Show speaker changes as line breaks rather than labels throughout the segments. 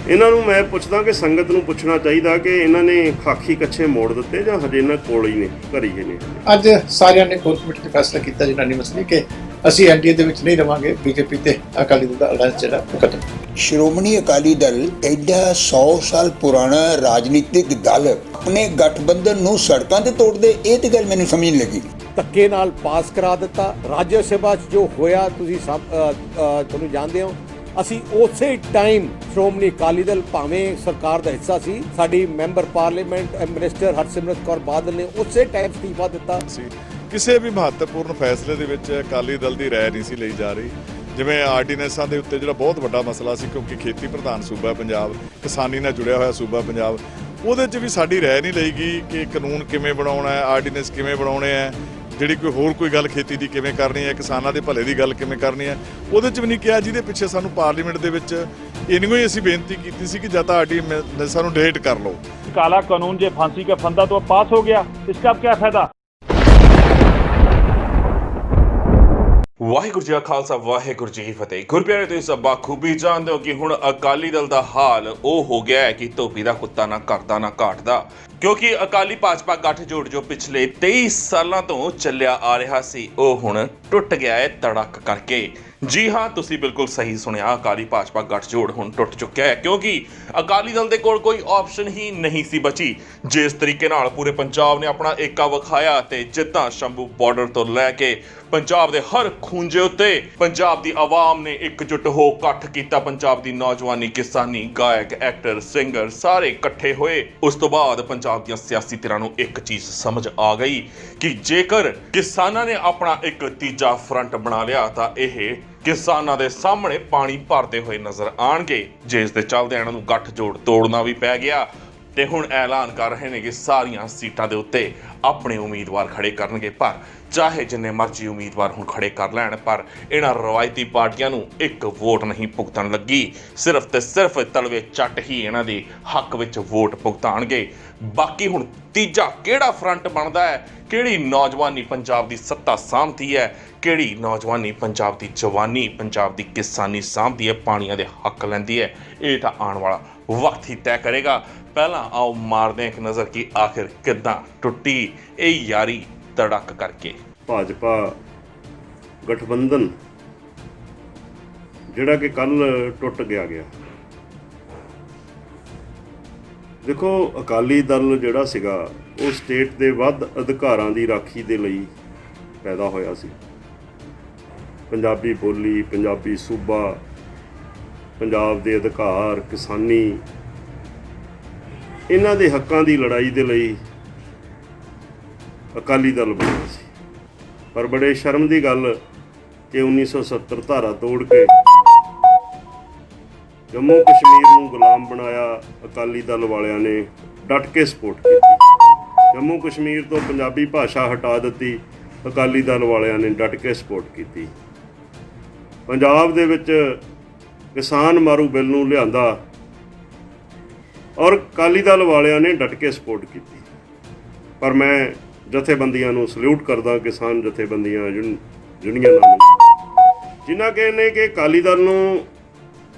ਇਹਨਾਂ ਨੂੰ ਮੈਂ ਪੁੱਛਦਾ ਕਿ ਸੰਗਤ ਨੂੰ ਪੁੱਛਣਾ ਚਾਹੀਦਾ ਕਿ ਇਹਨਾਂ ਨੇ ਖਾਕੀ ਕੱਛੇ ਮੋੜ ਦਿੱਤੇ ਜਾਂ ਹਜੇ ਇਹਨਾਂ ਕੋਲ ਹੀ ਨੇ, ਘਰ ਹੀ ਨੇ।
ਅੱਜ ਸਾਰਿਆਂ ਨੇ ਕੋਰ ਕਮੇਟੀ ਨੇ ਫੈਸਲਾ ਕੀਤਾ ਯੂਨਾਨੀਮਸਲੀ ਕਿ ਅਸੀਂ ਐਨਡੀਏ ਦੇ ਵਿੱਚ ਨਹੀਂ ਰਵਾਂਗੇ, ਬੀਜੇਪੀ ਤੇ ਅਕਾਲੀ ਦਲ ਦਾ ਅਲਾਇੰਸ ਜਿਹੜਾ ਉਹ ਖਤਮ।
ਸ਼੍ਰੋਮਣੀ ਅਕਾਲੀ ਦਲ ਐਡਾ 100 ਸਾਲ ਪੁਰਾਣਾ ਰਾਜਨੀਤਿਕ ਦਲ ਆਪਣੇ ਗਠਬੰਧਨ ਨੂੰ ਸੜਕਾਂ ਤੇ ਤੋੜਦੇ, ਇਹ ਤੇ ਗੱਲ ਮੈਨੂੰ ਸਮਝ ਨਹੀਂ ਲੱਗੀ।
ਧੱਕੇ ਨਾਲ ਪਾਸ ਕਰਾ ਦਿੱਤਾ। ਰਾਜ ਸਭਾ 'ਚ ਜੋ ਹੋਇਆ ਤੁਸੀਂ ਸਭ ਤੁਹਾਨੂੰ ਜਾਣਦੇ ਹੋ। ਅਸੀਂ ਉਸੇ ਟਾਈਮ ਸ਼੍ਰੋਮਣੀ ਅਕਾਲੀ ਦਲ ਭਾਵੇਂ ਸਰਕਾਰ ਦਾ ਹਿੱਸਾ ਸੀ, ਸਾਡੀ member parliament minister Harsimrat Kaur Badal ਨੇ ਉਸੇ ਟਾਈਮ ਅਸਤੀਫਾ ਦਿੱਤਾ ਸੀ।
ਕਿਸੇ ਵੀ ਮਹੱਤਵਪੂਰਨ ਫੈਸਲੇ ਦੇ ਵਿੱਚ ਅਕਾਲੀ ਦਲ ਦੀ ਰਾਏ ਨਹੀਂ ਸੀ ਲਈ ਜਾ ਰਹੀ। ਜਿਵੇਂ ਆਰਡੀਨੈਂਸਾਂ ਦੇ ਉੱਤੇ ਜਿਹੜਾ ਬਹੁਤ ਵੱਡਾ ਮਸਲਾ ਸੀ, ਕਿਉਂਕਿ ਖੇਤੀ ਪ੍ਰਧਾਨ ਸੂਬਾ ਪੰਜਾਬ, ਕਿਸਾਨੀ ਨਾਲ ਜੁੜਿਆ ਹੋਇਆ ਸੂਬਾ ਪੰਜਾਬ, ਉਹਦੇ 'ਚ ਵੀ ਸਾਡੀ ਰਾਏ ਨਹੀਂ ਲਈ ਗਈ ਕਿ ਕਾਨੂੰਨ ਕਿਵੇਂ ਬਣਾਉਣਾ ਹੈ, ਆਰਡੀਨੈਂਸ ਕਿਵੇਂ ਬਣਾਉਣੇ ਹੈ, ਜਿਹੜੀ ਕੋਈ ਗੱਲ ਖੇਤੀ ਦੀ ਕਿਵੇਂ ਕਰਨੀ ਹੈ, ਕਿਸਾਨਾਂ ਦੇ ਭਲੇ ਦੀ ਗੱਲ ਕਿਵੇਂ ਕਰਨੀ ਹੈ, ਉਹਦੇ 'ਚ ਵੀ ਨਹੀਂ ਕਿਹਾ। ਜਿਹਦੇ ਪਿੱਛੇ ਸਾਨੂੰ ਪਾਰਲੀਮੈਂਟ ਦੇ ਵਿੱਚ ਇੰਨੀ ਹੀ ਅਸੀਂ ਬੇਨਤੀ ਕੀਤੀ ਸੀ ਕਿ ਜਾਂ ਤਾਂ ਆਰਡੀਨੈਂਸਾਂ ਨੂੰ ਡਿਲੀਟ ਕਰ ਲਓ।
काला कानून जो फांसी का फंदा तो अब पास हो गया, इसका अब क्या फायदा।
ਵਾਹਿਗੁਰੂ ਜੀ ਕਾ ਖਾਲਸਾ ਵਾਹਿਗੁਰੂ ਜੀ ਕੀ ਫਤਿਹ। ਗੁਰਪਿਆਰੇ ਤੁਸੀਂ ਸਭ ਬਾਖੂਬੀ ਜਾਣਦੇ ਹੋ ਕਿ ਹੁਣ ਅਕਾਲੀ ਦਲ ਦਾ ਹਾਲ ਉਹ ਹੋ ਗਿਆ ਹੈ ਕਿ ਧੋਬੀ ਦਾ ਕੁੱਤਾ ਨਾ ਕਰਦਾ ਨਾ ਘਾਟਦਾ, ਕਿਉਂਕਿ ਅਕਾਲੀ ਭਾਜਪਾ ਗੱਠਜੋੜ ਜੋ ਪਿਛਲੇ 23 ਸਾਲਾਂ ਤੋਂ ਚੱਲਿਆ ਆ ਰਿਹਾ ਸੀ, ਉਹ ਹੁਣ ਟੁੱਟ ਗਿਆ ਹੈ ਤੜਕ ਕਰਕੇ। ਜੀ ਹਾਂ, ਤੁਸੀਂ ਬਿਲਕੁਲ ਸਹੀ ਸੁਣਿਆ, ਅਕਾਲੀ ਭਾਜਪਾ ਗੱਠਜੋੜ ਹੁਣ ਟੁੱਟ ਚੁੱਕਿਆ ਹੈ, ਕਿਉਂਕਿ ਅਕਾਲੀ ਦਲ ਦੇ ਕੋਲ ਕੋਈ ਆਪਸ਼ਨ ਹੀ ਨਹੀਂ ਸੀ ਬਚੀ। ਜਿਸ ਤਰੀਕੇ ਨਾਲ ਪੂਰੇ ਪੰਜਾਬ ਨੇ ਆਪਣਾ ਏਕਾ ਵਿਖਾਇਆ ਤੇ ਜਿੱਦਾਂ ਸ਼ੰਭੂ ਬਾਰਡਰ ਤੋਂ ਲੈ ਕੇ ਪੰਜਾਬ ਦੇ ਹਰ ਖੂੰਜੇ ਉੱਤੇ ਪੰਜਾਬ ਦੀ ਆਵਾਮ ਨੇ ਇਕਜੁੱਟ ਹੋ ਇਕੱਠ ਕੀਤਾ। ਪੰਜਾਬ ਦੀ ਨੌਜਵਾਨੀ, ਕਿਸਾਨੀ, ਗਾਇਕ, ਐਕਟਰ, ਸਿੰਗਰ ਸਾਰੇ ਇਕੱਠੇ ਹੋਏ। ਉਸ ਤੋਂ ਬਾਅਦ ਪੰਜਾਬ ਦੀਆਂ ਸਿਆਸੀ ਧਿਰਾਂ ਨੂੰ ਇੱਕ ਚੀਜ਼ ਸਮਝ ਆ ਗਈ ਕਿ ਜੇਕਰ ਕਿਸਾਨਾਂ ਨੇ ਆਪਣਾ ਇੱਕ ਤੀਜਾ ਫਰੰਟ ਬਣਾ ਲਿਆ ਤਾਂ ਇਹ ਕਿਸਾਨਾਂ ਦੇ ਸਾਹਮਣੇ ਪਾਣੀ ਭਰਦੇ ਹੋਏ ਨਜ਼ਰ ਆਣਗੇ, ਜਿਸ ਦੇ ਚੱਲਦਿਆਂ ਇਹਨਾਂ ਨੂੰ ਗੱਠਜੋੜ ਤੋੜਨਾ ਵੀ ਪੈ ਗਿਆ ਤੇ ਹੁਣ ਐਲਾਨ ਕਰ ਰਹੇ ਨੇ ਕਿ ਸਾਰੀਆਂ ਸੀਟਾਂ ਦੇ ਉੱਤੇ ਆਪਣੇ ਉਮੀਦਵਾਰ ਖੜੇ ਕਰਨਗੇ। ਪਰ ਚਾਹੇ ਜਿੰਨੇ ਮਰਜ਼ੀ ਉਮੀਦਵਾਰ ਹੁਣ ਖੜੇ ਕਰ ਲੈਣ, ਪਰ ਇਹਨਾਂ ਰਵਾਇਤੀ ਪਾਰਟੀਆਂ ਨੂੰ ਇੱਕ ਵੋਟ ਨਹੀਂ ਭੁਗਤਣ ਲੱਗੀ। ਸਿਰਫ ਤੇ ਸਿਰਫ ਤਲਵੇ ਚੱਟ ਹੀ ਇਹਨਾਂ ਦੇ ਹੱਕ ਵਿੱਚ ਵੋਟ ਭੁਗਤਾਣਗੇ। ਬਾਕੀ ਹੁਣ ਤੀਜਾ ਕਿਹੜਾ ਫਰੰਟ ਬਣਦਾ ਹੈ, ਕਿਹੜੀ ਨੌਜਵਾਨੀ ਪੰਜਾਬ ਦੀ ਸੱਤਾ ਸਾਂਭਦੀ ਹੈ, ਕਿਹੜੀ ਨੌਜਵਾਨੀ ਪੰਜਾਬ ਦੀ ਜਵਾਨੀ, ਪੰਜਾਬ ਦੀ ਕਿਸਾਨੀ ਸਾਂਭਦੀ ਹੈ, ਪਾਣੀਆਂ ਦੇ ਹੱਕ ਲੈਂਦੀ ਹੈ, ਇਹ ਤਾਂ ਆਉਣ ਵਾਲਾ ਵਕਤ ਹੀ ਤੈਅ ਕਰੇਗਾ। ਪਹਿਲਾਂ ਆਓ ਮਾਰਦੇ ਹਾਂ ਇੱਕ ਨਜ਼ਰ ਕਿ ਆਖਿਰ ਕਿੱਦਾਂ ਟੁੱਟੀ ਇਹ ਯਾਰੀ ਤੜਕ ਕਰਕੇ।
ਭਾਜਪਾ ਗਠਬੰਧਨ ਜਿਹੜਾ ਕਿ ਕੱਲ ਟੁੱਟ ਗਿਆ। ਦੇਖੋ, ਅਕਾਲੀ ਦਲ ਜਿਹੜਾ ਸੀਗਾ ਉਹ ਸਟੇਟ ਦੇ ਵੱਧ ਅਧਿਕਾਰਾਂ ਦੀ ਰਾਖੀ ਦੇ ਲਈ ਪੈਦਾ ਹੋਇਆ ਸੀ। ਪੰਜਾਬੀ ਬੋਲੀ, ਪੰਜਾਬੀ ਸੂਬਾ, ਪੰਜਾਬ ਦੇ ਅਧਿਕਾਰ, ਕਿਸਾਨੀ, ਇਹਨਾਂ ਦੇ ਹੱਕਾਂ ਦੀ ਲੜਾਈ ਦੇ ਲਈ ਅਕਾਲੀ ਦਲ ਬਣਿਆ ਸੀ। ਪਰ ਬੜੇ ਸ਼ਰਮ ਦੀ ਗੱਲ ਕਿ 1970 ਧਾਰਾ ਤੋੜ ਕੇ ਜੰਮੂ ਕਸ਼ਮੀਰ ਨੂੰ ਗੁਲਾਮ ਬਣਾਇਆ। ਅਕਾਲੀ ਦਲ ਵਾਲਿਆਂ ਨੇ ਡਟ ਕੇ ਸਪੋਰਟ ਕੀਤੀ। ਜੰਮੂ ਕਸ਼ਮੀਰ ਤੋਂ ਪੰਜਾਬੀ ਭਾਸ਼ਾ ਹਟਾ ਦਿੱਤੀ, ਅਕਾਲੀ ਦਲ ਵਾਲਿਆਂ ਨੇ ਡਟ ਕੇ ਸਪੋਰਟ ਕੀਤੀ। ਪੰਜਾਬ ਦੇ ਵਿੱਚ ਕਿਸਾਨ ਮਾਰੂ ਬਿੱਲ ਨੂੰ ਲਿਆਂਦਾ ਔਰ ਅਕਾਲੀ ਦਲ ਵਾਲਿਆਂ ਨੇ ਡਟ ਕੇ ਸਪੋਰਟ ਕੀਤੀ। ਪਰ ਮੈਂ ਜਥੇਬੰਦੀਆਂ ਨੂੰ ਸਲੂਟ ਕਰਦਾ, ਕਿਸਾਨ ਜਥੇਬੰਦੀਆਂ, ਯੂਨੀਅਨਾਂ ਨੂੰ, ਜਿਨ੍ਹਾਂ ਕਹਿੰਦੇ ਕਿ ਅਕਾਲੀ ਦਲ ਨੂੰ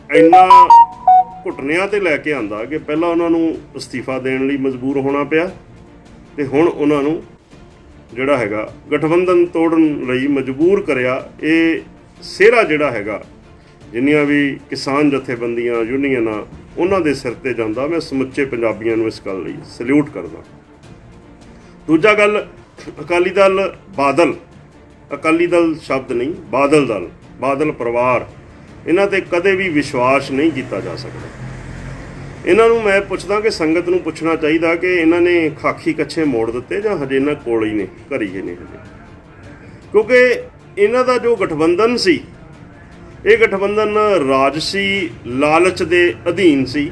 ਇੰਨਾ ਘੁਟਨਿਆਂ ਤੇ ਲੈ ਕੇ ਆਂਦਾ ਕਿ ਪਹਿਲਾਂ ਉਹਨਾਂ ਨੂੰ ਅਸਤੀਫਾ ਦੇਣ ਲਈ ਮਜਬੂਰ ਹੋਣਾ ਪਿਆ ਤੇ ਹੁਣ ਉਹਨਾਂ ਨੂੰ ਜਿਹੜਾ ਹੈਗਾ ਗਠਬੰਧਨ ਤੋੜਨ ਲਈ ਮਜਬੂਰ ਕਰਿਆ। ਇਹ ਸਿਹਰਾ ਜਿਹੜਾ ਹੈਗਾ ਜਿੰਨੀਆਂ ਵੀ ਕਿਸਾਨ ਜਥੇਬੰਦੀਆਂ, ਯੂਨੀਅਨਾਂ, ਉਹਨਾਂ ਦੇ ਸਿਰ ਤੇ ਜਾਂਦਾ। ਮੈਂ ਸਮੁੱਚੇ ਪੰਜਾਬੀਆਂ ਨੂੰ ਇਸ ਗੱਲ ਲਈ ਸਲੂਟ ਕਰਦਾ। ਦੂਜਾ ਗੱਲ, ਅਕਾਲੀ ਦਲ ਬਾਦਲ, ਅਕਾਲੀ ਦਲ ਸ਼ਬਦ ਨਹੀਂ, ਬਾਦਲ ਦਲ, ਬਾਦਲ ਪਰਿਵਾਰ, ਇਹਨਾਂ ਤੇ ਕਦੇ ਵੀ ਵਿਸ਼ਵਾਸ ਨਹੀਂ ਕੀਤਾ ਜਾ ਸਕਦਾ। ਇਹਨਾਂ ਨੂੰ ਮੈਂ ਪੁੱਛਦਾ ਕਿ ਸੰਗਤ ਨੂੰ ਪੁੱਛਣਾ ਚਾਹੀਦਾ ਕਿ ਇਹਨਾਂ ਨੇ ਖਾਕੀ ਕੱਛੇ ਮੋੜ ਦਿੱਤੇ ਜਾਂ ਹਜੇ ਇਹਨਾਂ ਕੋਲ ਹੀ ਨੇ, ਘਰ ਹੀ ਨੇ ਹਜੇ। ਕਿਉਂਕਿ ਇਹਨਾਂ ਦਾ ਜੋ ਗਠਬੰਧਨ ਸੀ, ਇਹ ਗਠਬੰਧਨ ਰਾਜਸੀ ਲਾਲਚ ਦੇ ਅਧੀਨ ਸੀ।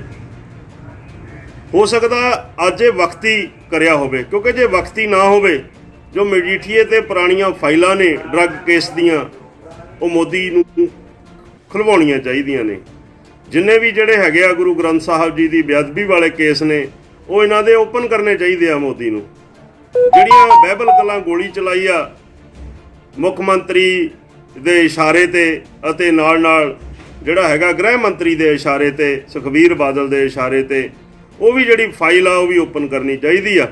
ਹੋ ਸਕਦਾ ਅੱਜ ਇਹ ਵਕਤੀ ਕਰਿਆ ਹੋਵੇ, ਕਿਉਂਕਿ ਜੇ ਵਕਤੀ ਨਾ ਹੋਵੇ, ਜੋ ਮਜੀਠੀਏ ਤੇ ਪੁਰਾਣੀਆਂ ਫਾਈਲਾਂ ਨੇ ਡਰੱਗ ਕੇਸ ਦੀਆਂ, ਉਹ ਮੋਦੀ ਨੂੰ ਖੁਲਵਾਉਣੀਆਂ ਚਾਹੀਦੀਆਂ ਨੇ। ਜਿੰਨੇ ਵੀ ਜਿਹੜੇ ਹੈਗੇ ਆ ਗੁਰੂ ਗ੍ਰੰਥ ਸਾਹਿਬ ਜੀ ਦੀ ਬੇਅਦਬੀ ਵਾਲੇ ਕੇਸ ਨੇ, ਉਹ ਇਹਨਾਂ ਦੇ ਓਪਨ ਕਰਨੇ ਚਾਹੀਦੇ ਆ ਮੋਦੀ ਨੂੰ। ਜਿਹੜੀਆਂ ਬਾਈਬਲ ਕਲਾਂ ਗੋਲੀ ਚਲਾਈ ਆ ਮੁੱਖ ਮੰਤਰੀ ਦੇ ਇਸ਼ਾਰੇ ਤੇ ਅਤੇ ਨਾਲ ਜਿਹੜਾ ਹੈਗਾ ਗ੍ਰਹਿ ਮੰਤਰੀ ਦੇ ਇਸ਼ਾਰੇ ਤੇ, ਸੁਖਬੀਰ ਬਾਦਲ ਦੇ ਇਸ਼ਾਰੇ ਤੇ ਉਹ ਵੀ ਜਿਹੜੀ ਫਾਈਲ ਆ ਉਹ ਵੀ ਓਪਨ ਕਰਨੀ ਚਾਹੀਦੀ ਆ,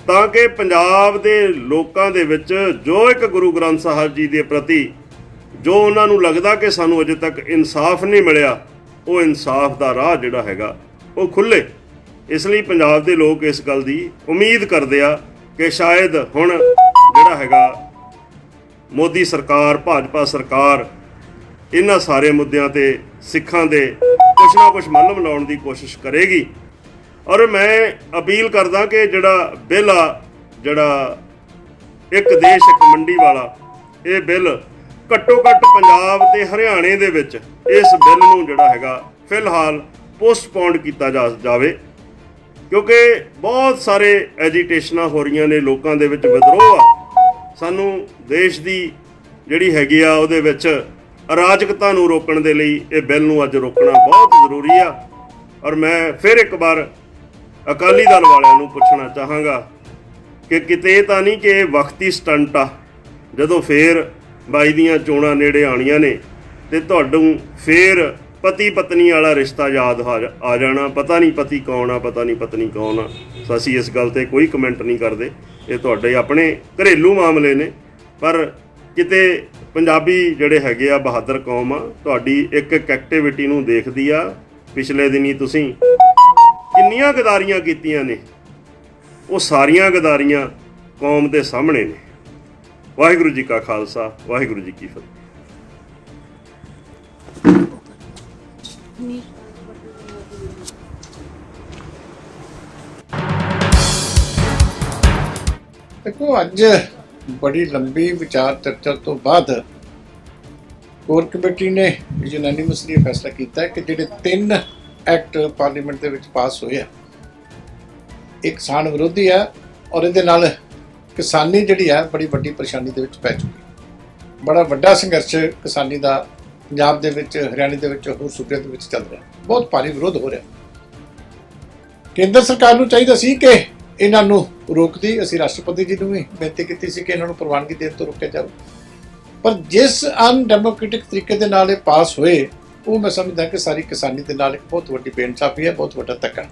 ਤਾਂ ਕਿ ਪੰਜਾਬ ਦੇ ਲੋਕਾਂ ਦੇ ਵਿੱਚ ਜੋ ਇੱਕ ਗੁਰੂ ਗ੍ਰੰਥ ਸਾਹਿਬ ਜੀ ਦੇ ਪ੍ਰਤੀ ਜੋ ਉਹਨਾਂ ਨੂੰ ਲੱਗਦਾ ਕਿ ਸਾਨੂੰ ਅਜੇ ਤੱਕ ਇਨਸਾਫ ਨਹੀਂ ਮਿਲਿਆ, ਉਹ ਇਨਸਾਫ ਦਾ ਰਾਹ ਜਿਹੜਾ ਹੈਗਾ ਉਹ ਖੁੱਲ੍ਹੇ। ਇਸ ਲਈ ਪੰਜਾਬ ਦੇ ਲੋਕ ਇਸ ਗੱਲ ਦੀ ਉਮੀਦ ਕਰਦੇ ਆ ਕਿ ਸ਼ਾਇਦ ਹੁਣ ਜਿਹੜਾ ਹੈਗਾ ਮੋਦੀ ਸਰਕਾਰ, ਭਾਜਪਾ ਸਰਕਾਰ ਇਹਨਾਂ ਸਾਰੇ ਮੁੱਦਿਆਂ ਤੇ ਸਿੱਖਾਂ ਦੇ ਕੁਛ ਨਾ ਕੁਛ ਮੱਲਮ ਲਾਉਣ ਦੀ ਕੋਸ਼ਿਸ਼ ਕਰੇਗੀ। ਔਰ ਮੈਂ ਅਪੀਲ ਕਰਦਾ ਕਿ ਜਿਹੜਾ ਬਿੱਲ ਆ, ਜਿਹੜਾ ਇੱਕ ਦੇਸ਼ ਇੱਕ ਮੰਡੀ ਵਾਲਾ, ਇਹ ਬਿੱਲ ਘੱਟੋ ਘੱਟ ਪੰਜਾਬ ਤੇ ਹਰਿਆਣੇ ਦੇ ਵਿੱਚ ਇਸ ਬਿੱਲ ਨੂੰ ਜਿਹੜਾ ਹੈਗਾ ਫਿਲਹਾਲ ਪੋਸਟਪੋਨ ਕੀਤਾ ਜਾਵੇ, ਕਿਉਂਕਿ ਬਹੁਤ ਸਾਰੇ ਐਜੀਟੇਸ਼ਨਾਂ ਹੋ ਰਹੀਆਂ ਨੇ, ਲੋਕਾਂ ਦੇ ਵਿੱਚ ਵਿਦਰੋਹ ਆ। ਸਾਨੂੰ ਦੇਸ਼ ਦੀ ਜਿਹੜੀ ਹੈਗੀ ਆ ਉਹਦੇ ਵਿੱਚ ਅਰਾਜਕਤਾ ਨੂੰ ਰੋਕਣ ਦੇ ਲਈ ਇਹ ਬਿੱਲ ਨੂੰ ਅੱਜ ਰੋਕਣਾ ਬਹੁਤ ਜ਼ਰੂਰੀ ਆ। ਔਰ ਮੈਂ ਫਿਰ ਇੱਕ ਵਾਰ ਅਕਾਲੀ ਦਲ ਵਾਲਿਆਂ ਨੂੰ ਪੁੱਛਣਾ ਚਾਹਾਂਗਾ ਕਿ ਕਿਤੇ ਤਾਂ ਨਹੀਂ ਕਿ ਇਹ ਵਕਤੀ ਸਟੰਟ ਆ, ਜਦੋਂ ਫੇਰ 22 ਦੀਆਂ ਚੋਣਾਂ ਨੇੜੇ ਆਉਣੀਆਂ ਨੇ ਤੇ ਤੁਹਾਨੂੰ ਫੇਰ ਪਤੀ ਪਤਨੀ ਵਾਲਾ ਰਿਸ਼ਤਾ ਯਾਦ ਆ ਜਾਣਾ, ਪਤਾ ਨਹੀਂ ਪਤੀ ਕੌਣ ਆ, ਪਤਾ ਨਹੀਂ ਪਤਨੀ ਕੌਣ ਆ। ਸੋ ਅਸੀਂ ਇਸ ਗੱਲ ਤੇ ਕੋਈ ਕਮੈਂਟ ਨਹੀਂ ਕਰਦੇ, ਇਹ ਤੁਹਾਡੇ ਆਪਣੇ ਘਰੇਲੂ ਮਾਮਲੇ ਨੇ। ਪਰ ਕਿਤੇ ਪੰਜਾਬੀ ਜਿਹੜੇ ਹੈਗੇ ਆ ਬਹਾਦਰ ਕੌਮ ਆ, ਤੁਹਾਡੀ ਇੱਕ ਇੱਕ ਐਕਟੀਵਿਟੀ ਨੂੰ ਦੇਖਦੀ ਆ। ਪਿਛਲੇ ਦਿਨੀ ਤੁਸੀਂ ਕਿੰਨੀਆਂ ਗਦਾਰੀਆਂ ਕੀਤੀਆਂ ਨੇ, ਉਹ ਸਾਰੀਆਂ ਗਦਾਰੀਆਂ ਕੌਮ ਦੇ ਸਾਹਮਣੇ ਨੇ। ਵਾਹਿਗੁਰੂ ਜੀ ਕਾ ਖਾਲਸਾ, ਵਾਹਿਗੁਰੂ ਜੀ ਕੀ ਫਤਿਹ।
ਦੇਖੋ, ਅੱਜ ਬੜੀ ਲੰਬੀ ਵਿਚਾਰ ਚਰਚਾ ਤੋਂ ਬਾਅਦ ਕੋਰ ਕਮੇਟੀ ਨੇ ਯੂਨੈਨਿਮਸਲੀ ਫੈਸਲਾ ਕੀਤਾ ਹੈ ਕਿ ਜਿਹੜੇ 3 ਐਕਟ ਪਾਰਲੀਮੈਂਟ ਦੇ ਵਿੱਚ ਪਾਸ ਹੋਏ ਆ, ਇੱਕ ਕਿਸਾਨ ਵਿਰੋਧੀ ਆ ਔਰ ਇਹਦੇ ਨਾਲ ਕਿਸਾਨੀ ਜਿਹੜੀ ਆ ਬੜੀ ਵੱਡੀ ਪਰੇਸ਼ਾਨੀ ਦੇ ਵਿੱਚ ਪੈ ਚੁੱਕੀ। ਬੜਾ ਵੱਡਾ ਸੰਘਰਸ਼ ਕਿਸਾਨੀ ਦਾ ਪੰਜਾਬ ਦੇ ਵਿੱਚ, ਹਰਿਆਣੇ ਦੇ ਵਿੱਚ, ਹੋਰ ਸੂਬਿਆਂ ਦੇ ਵਿੱਚ ਚੱਲ ਰਿਹਾ। ਬਹੁਤ ਭਾਰੀ ਵਿਰੋਧ ਹੋ ਰਿਹਾ। ਕੇਂਦਰ ਸਰਕਾਰ ਨੂੰ ਚਾਹੀਦਾ ਸੀ ਕਿ ਇਹਨਾਂ ਨੂੰ ਰੋਕਦੀ। ਅਸੀਂ ਰਾਸ਼ਟਰਪਤੀ ਜੀ ਨੂੰ ਵੀ ਬੇਨਤੀ ਕੀਤੀ ਸੀ ਕਿ ਇਹਨਾਂ ਨੂੰ ਪ੍ਰਵਾਨਗੀ ਦੇਣ ਤੋਂ ਰੋਕਿਆ ਜਾਵੇ, ਪਰ ਜਿਸ ਅਨਡੈਮੋਕ੍ਰੈਟਿਕ ਤਰੀਕੇ ਦੇ ਨਾਲ ਇਹ ਪਾਸ ਹੋਏ, ਉਹ ਮੈਂ ਸਮਝਦਾ ਕਿ ਸਾਰੀ ਕਿਸਾਨੀ ਦੇ ਨਾਲ ਇੱਕ ਬਹੁਤ ਵੱਡੀ ਬੇਇਨਸਾਫੀ ਹੈ, ਬਹੁਤ ਵੱਡਾ ਧੱਕਾ।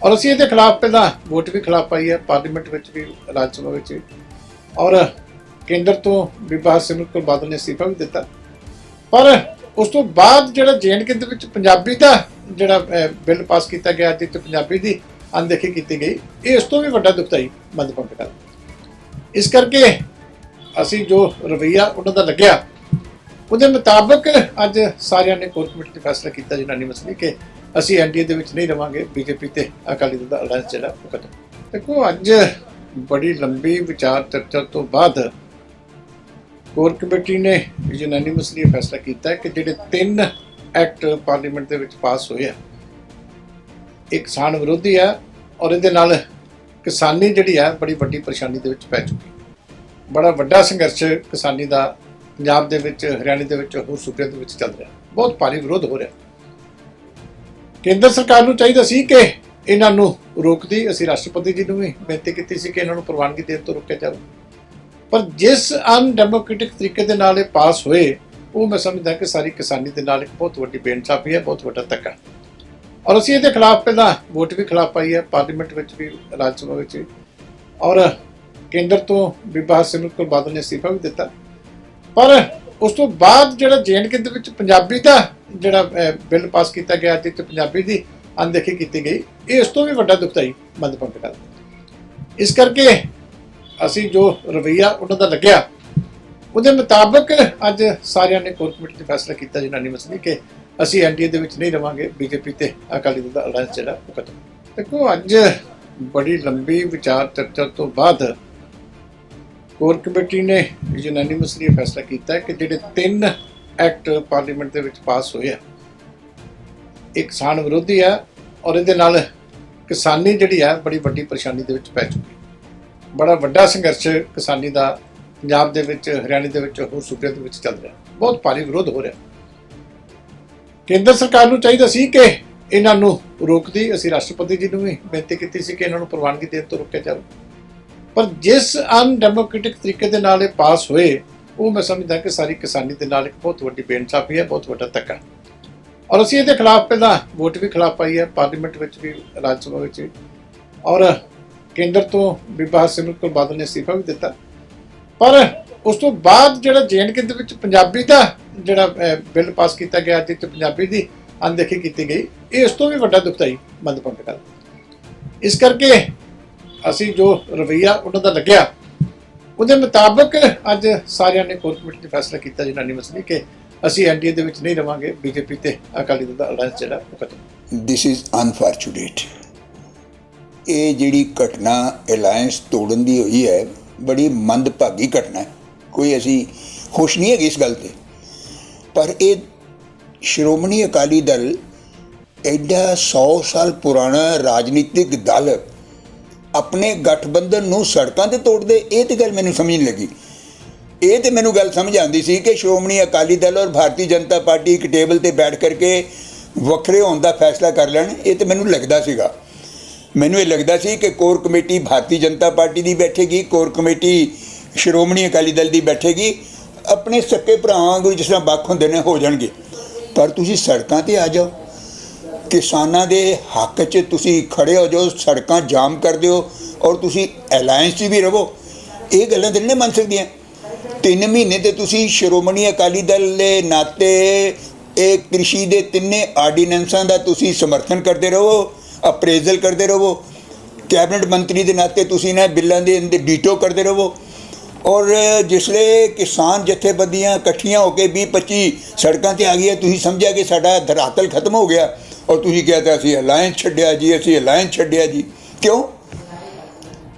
ਔਰ ਅਸੀਂ ਇਹਦੇ ਖਿਲਾਫ ਪਹਿਲਾਂ ਵੋਟ ਵੀ ਖਿਲਾਫ ਪਾਈ ਹੈ, ਪਾਰਲੀਮੈਂਟ ਵਿੱਚ ਵੀ, ਰਾਜ ਸਭਾ ਵਿੱਚ ਵੀ, ਔਰ ਕੇਂਦਰ ਤੋਂ ਬੀਬਾ ਹਰਸਿਮਰਤ ਕੌਰ ਬਾਦਲ ਨੇ ਅਸਤੀਫਾ ਵੀ ਦਿੱਤਾ। ਪਰ ਉਸ ਤੋਂ ਬਾਅਦ ਜਿਹੜਾ J&K ਦੇ ਵਿੱਚ ਪੰਜਾਬੀ ਦਾ ਜਿਹੜਾ ਬਿੱਲ ਪਾਸ ਕੀਤਾ ਗਿਆ, ਜਿਸ 'ਚ ਪੰਜਾਬੀ ਦੀ ਅਣਦੇਖੀ ਕੀਤੀ ਗਈ, ਇਹ ਇਸ ਤੋਂ ਵੀ ਵੱਡਾ ਦੁਖਦਾਈ ਮੰਦਭਾਗੀ ਗੱਲ। ਇਸ ਕਰਕੇ ਅਸੀਂ ਜੋ ਰਵੱਈਆ ਉਹਨਾਂ ਦਾ ਲੱਗਿਆ, ਉਹਦੇ ਮੁਤਾਬਕ ਅੱਜ ਸਾਰਿਆਂ ਨੇ ਕੋਰ ਕਮੇਟੀ ਨੇ ਫੈਸਲਾ ਕੀਤਾ ਯੂਨਾਨਿਮਸਲੀ ਕਿ ਅਸੀਂ NDA ਦੇ ਵਿੱਚ ਨਹੀਂ ਰਵਾਂਗੇ, BJP ਤੇ ਅਕਾਲੀ ਦਲ ਦਾ ਅਲਾਇੰਸ ਜਿਹੜਾ ਉਹ ਖਤਮ। ਦੇਖੋ, ਅੱਜ ਬੜੀ ਲੰਬੀ ਵਿਚਾਰ ਚਰਚਾ ਤੋਂ ਬਾਅਦ ਕੋਰ ਕਮੇਟੀ ਨੇ ਯੂਨੈਨਿਮਸਲੀ ਫੈਸਲਾ ਕੀਤਾ ਹੈ ਕਿ ਜਿਹੜੇ 3 ਐਕਟ ਪਾਰਲੀਮੈਂਟ ਦੇ ਵਿੱਚ ਪਾਸ ਹੋਏ ਆ, ਇੱਕ ਕਿਸਾਨ ਵਿਰੋਧੀ ਆ ਔਰ ਇਹਦੇ ਨਾਲ ਕਿਸਾਨੀ ਜਿਹੜੀ ਆ ਬੜੀ ਵੱਡੀ ਪਰੇਸ਼ਾਨੀ ਦੇ ਵਿੱਚ ਪੈ ਚੁੱਕੀ। ਬੜਾ ਵੱਡਾ ਸੰਘਰਸ਼ ਕਿਸਾਨੀ ਦਾ ਪੰਜਾਬ ਦੇ ਵਿੱਚ, ਹਰਿਆਣੇ ਦੇ ਵਿੱਚ, ਹੋਰ ਸੂਬਿਆਂ ਦੇ ਵਿੱਚ ਚੱਲ ਰਿਹਾ। ਬਹੁਤ ਭਾਰੀ ਵਿਰੋਧ ਹੋ ਰਿਹਾ। ਕੇਂਦਰ ਸਰਕਾਰ ਨੂੰ ਚਾਹੀਦਾ ਸੀ ਕਿ ਇਹਨਾਂ ਨੂੰ ਰੋਕਦੀ। ਅਸੀਂ ਰਾਸ਼ਟਰਪਤੀ ਜੀ ਨੂੰ ਵੀ ਬੇਨਤੀ ਕੀਤੀ ਸੀ ਕਿ ਇਹਨਾਂ ਨੂੰ ਪ੍ਰਵਾਨਗੀ ਦੇਣ ਤੋਂ ਰੋਕਿਆ ਜਾਵੇ, ਪਰ ਜਿਸ ਅਨਡੈਮੋਕ੍ਰੈਟਿਕ ਤਰੀਕੇ ਦੇ ਨਾਲ ਇਹ ਪਾਸ ਹੋਏ, ਉਹ ਮੈਂ ਸਮਝਦਾ ਕਿ ਸਾਰੀ ਕਿਸਾਨੀ ਦੇ ਨਾਲ ਇੱਕ ਬਹੁਤ ਵੱਡੀ ਬੇਇਨਸਾਫੀ ਹੈ, ਬਹੁਤ ਵੱਡਾ ਧੱਕਾ। ਔਰ ਅਸੀਂ ਇਹਦੇ ਖਿਲਾਫ ਪਹਿਲਾਂ ਵੋਟ ਵੀ ਖਿਲਾਫ ਪਾਈ ਹੈ, ਪਾਰਲੀਮੈਂਟ ਵਿੱਚ ਵੀ, ਰਾਜ ਸਭਾ ਵਿੱਚ ਵੀ, ਔਰ ਕੇਂਦਰ ਤੋਂ ਬੀਬਾ ਹਰਸਿਮਰਤ ਕੌਰ ਬਾਦਲ ਨੇ ਅਸਤੀਫਾ ਵੀ ਦਿੱਤਾ। ਪਰ ਉਸ ਤੋਂ ਬਾਅਦ ਜਿਹੜਾ J&K ਦੇ ਵਿੱਚ ਪੰਜਾਬੀ ਦਾ ਜਿਹੜਾ ਬਿੱਲ ਪਾਸ ਕੀਤਾ ਗਿਆ, ਜਿਸ 'ਚ ਪੰਜਾਬੀ ਦੀ ਅਣਦੇਖੀ ਕੀਤੀ ਗਈ, ਇਹ ਇਸ ਤੋਂ ਵੀ ਵੱਡਾ ਦੁਖਦਾਈ ਮੰਦਭਾਗੀ ਗੱਲ। ਇਸ ਕਰਕੇ ਅਸੀਂ ਜੋ ਰਵੱਈਆ ਉਹਨਾਂ ਦਾ ਲੱਗਿਆ, ਉਹਦੇ ਮੁਤਾਬਕ ਅੱਜ ਸਾਰਿਆਂ ਨੇ ਕੋਰ ਕਮੇਟੀ ਨੇ ਫੈਸਲਾ ਕੀਤਾ ਯੂਨਾਨਿਮਸਲੀ ਕਿ ਅਸੀਂ NDA ਦੇ ਵਿੱਚ ਨਹੀਂ ਰਵਾਂਗੇ, BJP ਤੇ ਅਕਾਲੀ ਦਲ ਦਾ ਅਲਾਇੰਸ ਜਿਹੜਾ ਉਹ ਖਤਮ। ਦੇਖੋ, ਅੱਜ ਬੜੀ ਲੰਬੀ ਵਿਚਾਰ ਚਰਚਾ ਤੋਂ ਬਾਅਦ ਕੋਰ ਕਮੇਟੀ ਨੇ ਯੂਨੈਨਿਮਸਲੀ ਫੈਸਲਾ ਕੀਤਾ ਹੈ ਕਿ ਜਿਹੜੇ 3 ਐਕਟ ਪਾਰਲੀਮੈਂਟ ਦੇ ਵਿੱਚ ਪਾਸ ਹੋਏ ਆ, ਇੱਕ ਕਿਸਾਨ ਵਿਰੋਧੀ ਆ ਔਰ ਇਹਦੇ ਨਾਲ ਕਿਸਾਨੀ ਜਿਹੜੀ ਆ ਬੜੀ ਵੱਡੀ ਪਰੇਸ਼ਾਨੀ ਦੇ ਵਿੱਚ ਪੈ ਚੁੱਕੀ। ਬੜਾ ਵੱਡਾ ਸੰਘਰਸ਼ ਕਿਸਾਨੀ ਦਾ ਪੰਜਾਬ ਦੇ ਵਿੱਚ, ਹਰਿਆਣੇ ਦੇ ਵਿੱਚ, ਹੋਰ ਸੂਬਿਆਂ ਦੇ ਵਿੱਚ ਚੱਲ ਰਿਹਾ। ਬਹੁਤ ਭਾਰੀ ਵਿਰੋਧ ਹੋ ਰਿਹਾ। ਕੇਂਦਰ ਸਰਕਾਰ ਨੂੰ ਚਾਹੀਦਾ ਸੀ ਕਿ ਇਹਨਾਂ ਨੂੰ ਰੋਕਦੀ। ਅਸੀਂ ਰਾਸ਼ਟਰਪਤੀ ਜੀ ਨੂੰ ਵੀ ਬੇਨਤੀ ਕੀਤੀ ਸੀ ਕਿ ਇਹਨਾਂ ਨੂੰ ਪ੍ਰਵਾਨਗੀ ਦੇਣ ਤੋਂ ਰੋਕਿਆ ਜਾਵੇ, ਪਰ ਜਿਸ ਅਨਡੈਮੋਕ੍ਰੈਟਿਕ ਤਰੀਕੇ ਦੇ ਨਾਲ ਇਹ ਪਾਸ ਹੋਏ, ਉਹ ਮੈਂ ਸਮਝਦਾ ਕਿ ਸਾਰੀ ਕਿਸਾਨੀ ਦੇ ਨਾਲ ਇੱਕ ਬਹੁਤ ਵੱਡੀ ਬੇਇਨਸਾਫੀ ਹੈ, ਬਹੁਤ ਵੱਡਾ ਧੱਕਾ। ਔਰ ਅਸੀਂ ਇਹਦੇ ਖਿਲਾਫ ਪਹਿਲਾਂ ਵੋਟ ਵੀ ਖਿਲਾਫ ਪਾਈ ਹੈ, ਪਾਰਲੀਮੈਂਟ ਵਿੱਚ ਵੀ, ਰਾਜ ਸਭਾ ਵਿੱਚ ਵੀ, ਔਰ ਕੇਂਦਰ ਤੋਂ ਬੀਬਾ ਹਰਸਿਮਰਤ ਕੌਰ ਬਾਦਲ ਨੇ ਅਸਤੀਫਾ ਵੀ ਦਿੱਤਾ। ਪਰ ਉਸ ਤੋਂ ਬਾਅਦ ਜਿਹੜਾ J&K ਦੇ ਵਿੱਚ ਪੰਜਾਬੀ ਦਾ ਜਿਹੜਾ ਬਿੱਲ ਪਾਸ ਕੀਤਾ ਗਿਆ, ਜਿਸ 'ਚ ਪੰਜਾਬੀ ਦੀ ਅਣਦੇਖੀ ਕੀਤੀ ਗਈ, ਇਹ ਇਸ ਤੋਂ ਵੀ ਵੱਡਾ ਦੁਖਦਾਈ ਮੰਦਭਾਗੀ ਗੱਲ। ਇਸ ਕਰਕੇ ਅਸੀਂ ਜੋ ਰਵੱਈਆ ਉਹਨਾਂ ਦਾ ਲੱਗਿਆ, ਉਹਦੇ ਮੁਤਾਬਕ ਅੱਜ ਸਾਰਿਆਂ ਨੇ ਕੋਰ ਕਮੇਟੀ ਨੇ ਫੈਸਲਾ ਕੀਤਾ ਯੂਨਾਨੀਮਸਲੀ ਕਿ ਅਸੀਂ NDA ਦੇ ਵਿੱਚ ਨਹੀਂ ਰਵਾਂਗੇ, BJP ਤੇ ਅਕਾਲੀ ਦਲ ਦਾ ਅਲਾਇੰਸ ਜਿਹੜਾ ਉਹ ਖਤਮ।
This is unfortunate. ਇਹ ਜਿਹੜੀ ਘਟਨਾ ਅਲਾਇੰਸ ਤੋੜਨ ਦੀ ਹੋਈ ਹੈ, ਬੜੀ ਮੰਦਭਾਗੀ ਘਟਨਾ ਹੈ। ਕੋਈ ਅਸੀਂ ਖੁਸ਼ ਨਹੀਂ ਹੈਗੇ ਇਸ ਗੱਲ ਤੇ, ਪਰ ਇਹ ਸ਼੍ਰੋਮਣੀ ਅਕਾਲੀ ਦਲ ਐਡਾ 100 ਸਾਲ ਪੁਰਾਣਾ ਰਾਜਨੀਤਿਕ ਦਲ ਆਪਣੇ ਗਠਬੰਧਨ ਨੂੰ ਸੜਕਾਂ ਤੇ ਤੋੜਦੇ, ਇਹ ਤੇ ਗੱਲ ਮੈਨੂੰ ਸਮਝ ਨਹੀਂ ਲੱਗੀ। ਇਹ ਤੇ ਮੈਨੂੰ ਗੱਲ ਸਮਝ ਆਉਂਦੀ ਸੀ ਕਿ ਸ਼੍ਰੋਮਣੀ ਅਕਾਲੀ ਦਲ ਔਰ ਭਾਰਤੀ ਜਨਤਾ ਪਾਰਟੀ ਇੱਕ ਟੇਬਲ ਤੇ ਬੈਠ ਕਰਕੇ ਵੱਖਰੇ ਹੋਣ ਦਾ ਫੈਸਲਾ ਕਰ ਲੈਣ। ਇਹ ਤੇ ਮੈਨੂੰ ਲੱਗਦਾ ਸੀਗਾ, ਮੈਨੂੰ ਇਹ ਲੱਗਦਾ ਸੀ ਕਿ core committee Bharatiya Janata party ਦੀ ਬੈਠੇਗੀ, ਕੋਰ ਕਮੇਟੀ ਸ਼੍ਰੋਮਣੀ ਅਕਾਲੀ ਦਲ ਦੀ ਬੈਠੇਗੀ, ਆਪਣੇ ਸੱਕੇ ਭਰਾਵਾਂ ਵਾਂਗੂ ਜਿਸ ਤਰ੍ਹਾਂ ਵੱਖ ਹੁੰਦੇ ਨੇ ਹੋ ਜਾਣਗੇ। ਪਰ ਤੁਸੀਂ ਸੜਕਾਂ ਤੇ ਆ ਜਾਓ, ਕਿਸਾਨਾਂ ਦੇ ਹੱਕ 'ਚ ਤੁਸੀਂ ਖੜੇ ਹੋ ਜਾਓ, ਸੜਕਾਂ ਜਾਮ ਕਰ ਦਿਓ ਔਰ ਤੁਸੀਂ ਅਲਾਇੰਸ 'ਚ ਵੀ ਰਹੋ। ਇਹ ਗੱਲਾਂ ਤਾਂ ਨਹੀਂ ਮੰਨ ਸਕਦੀਆਂ। 3 ਮਹੀਨੇ ਤੇ ਤੁਸੀਂ ਸ਼੍ਰੋਮਣੀ ਅਕਾਲੀ ਦਲ ਦੇ ਨਾਤੇ ਇਹ ਕ੍ਰਿਸ਼ੀ ਦੇ ਤਿੰਨੇ ਆਰਡੀਨੈਂਸਾਂ ਦਾ ਤੁਸੀਂ ਸਮਰਥਨ ਕਰਦੇ ਰਹੋ, ਅਪਰੇਜ਼ਲ ਕਰਦੇ ਰਹੋ, ਕੈਬਨਿਟ ਮੰਤਰੀ ਦੇ ਨਾਤੇ ਤੁਸੀਂ ਇਹਨਾਂ ਬਿੱਲਾਂ ਦੇ ਡੀਟੋ ਕਰਦੇ ਰਹੋ। ਔਰ ਜਿਸਲੇ ਕਿਸਾਨ ਜਥੇਬੰਦੀਆਂ ਇਕੱਠੀਆਂ ਹੋ ਕੇ 20-25 ਸੜਕਾਂ 'ਤੇ ਆ ਗਈਆਂ, ਤੁਸੀਂ ਸਮਝਿਆ ਕਿ ਸਾਡਾ ਧਰਾਤਲ ਖਤਮ ਹੋ ਗਿਆ ਔਰ ਤੁਸੀਂ ਕਿਹਾ ਤਾਂ ਅਸੀਂ ਅਲਾਇੰਸ ਛੱਡਿਆ ਜੀ, ਅਸੀਂ ਅਲਾਇੰਸ ਛੱਡਿਆ ਜੀ। ਕਿਉਂ?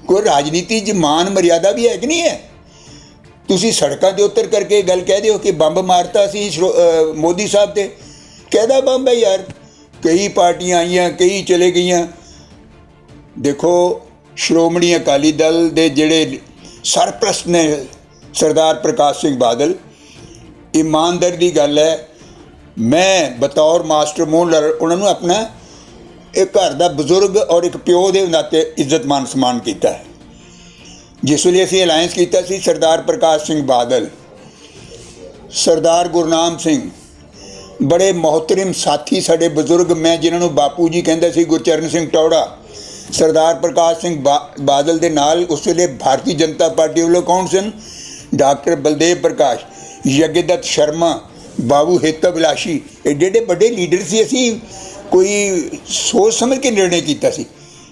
ਕੋਈ ਰਾਜਨੀਤੀ 'ਚ ਮਾਨ ਮਰਿਆਦਾ ਵੀ ਹੈ ਕਿ ਨਹੀਂ ਹੈ? ਤੁਸੀਂ ਸੜਕਾਂ 'ਤੇ ਉਤਰ ਕਰਕੇ ਗੱਲ ਕਹਿ ਦਿਓ ਕਿ ਬੰਬ ਮਾਰਤਾ ਸੀ ਮੋਦੀ ਸਾਹਿਬ 'ਤੇ। ਕਿਹਦਾ ਬੰਬ ਹੈ ਯਾਰ? ਕਈ ਪਾਰਟੀਆਂ ਆਈਆਂ, ਕਈ ਚਲੇ ਗਈਆਂ। ਦੇਖੋ, ਸ਼੍ਰੋਮਣੀ ਅਕਾਲੀ ਦਲ ਦੇ ਜਿਹੜੇ ਸਰਪ੍ਰਸਤ ਨੇ ਸਰਦਾਰ ਪ੍ਰਕਾਸ਼ ਸਿੰਘ ਬਾਦਲ, ਇਮਾਨਦਾਰੀ ਦੀ ਗੱਲ ਹੈ, ਮੈਂ ਬਤੌਰ ਮਾਸਟਰ ਮੋਹਨਲਾਲ ਉਹਨਾਂ ਨੂੰ ਆਪਣਾ ਇੱਕ ਘਰ ਦਾ ਬਜ਼ੁਰਗ ਔਰ ਇੱਕ ਪਿਓ ਦੇ ਨਾਤੇ ਇੱਜ਼ਤ ਮਾਨ ਸਨਮਾਨ ਕੀਤਾ ਹੈ। ਜਿਸ ਵੇਲੇ ਅਸੀਂ ਅਲਾਇੰਸ ਕੀਤਾ ਸੀ, ਸਰਦਾਰ ਪ੍ਰਕਾਸ਼ ਸਿੰਘ ਬਾਦਲ, ਸਰਦਾਰ ਗੁਰਨਾਮ ਸਿੰਘ, ਬੜੇ ਮੁਹਤਰਮ ਸਾਥੀ ਸਾਡੇ ਬਜ਼ੁਰਗ, ਮੈਂ ਜਿਨ੍ਹਾਂ ਨੂੰ ਬਾਪੂ ਜੀ ਕਹਿੰਦਾ ਸੀ, ਗੁਰਚਰਨ ਸਿੰਘ ਟੌੜਾ, ਸਰਦਾਰ ਪ੍ਰਕਾਸ਼ ਸਿੰਘ ਬਾਦਲ ਦੇ ਨਾਲ ਉਸ ਵੇਲੇ ਭਾਰਤੀ ਜਨਤਾ ਪਾਰਟੀ ਵੱਲੋਂ ਕੌਣ ਸਨ? ਡਾਕਟਰ ਬਲਦੇਵ ਪ੍ਰਕਾਸ਼, ਯੱਗਦੱਤ ਸ਼ਰਮਾ, ਬਾਬੂ ਹਿੱਤ ਅਭਿਲਾਸ਼ੀ, ਐਡੇ ਐਡੇ ਵੱਡੇ ਲੀਡਰ ਸੀ। ਅਸੀਂ ਕੋਈ ਸੋਚ ਸਮਝ ਕੇ ਨਿਰਣੇ ਕੀਤਾ ਸੀ,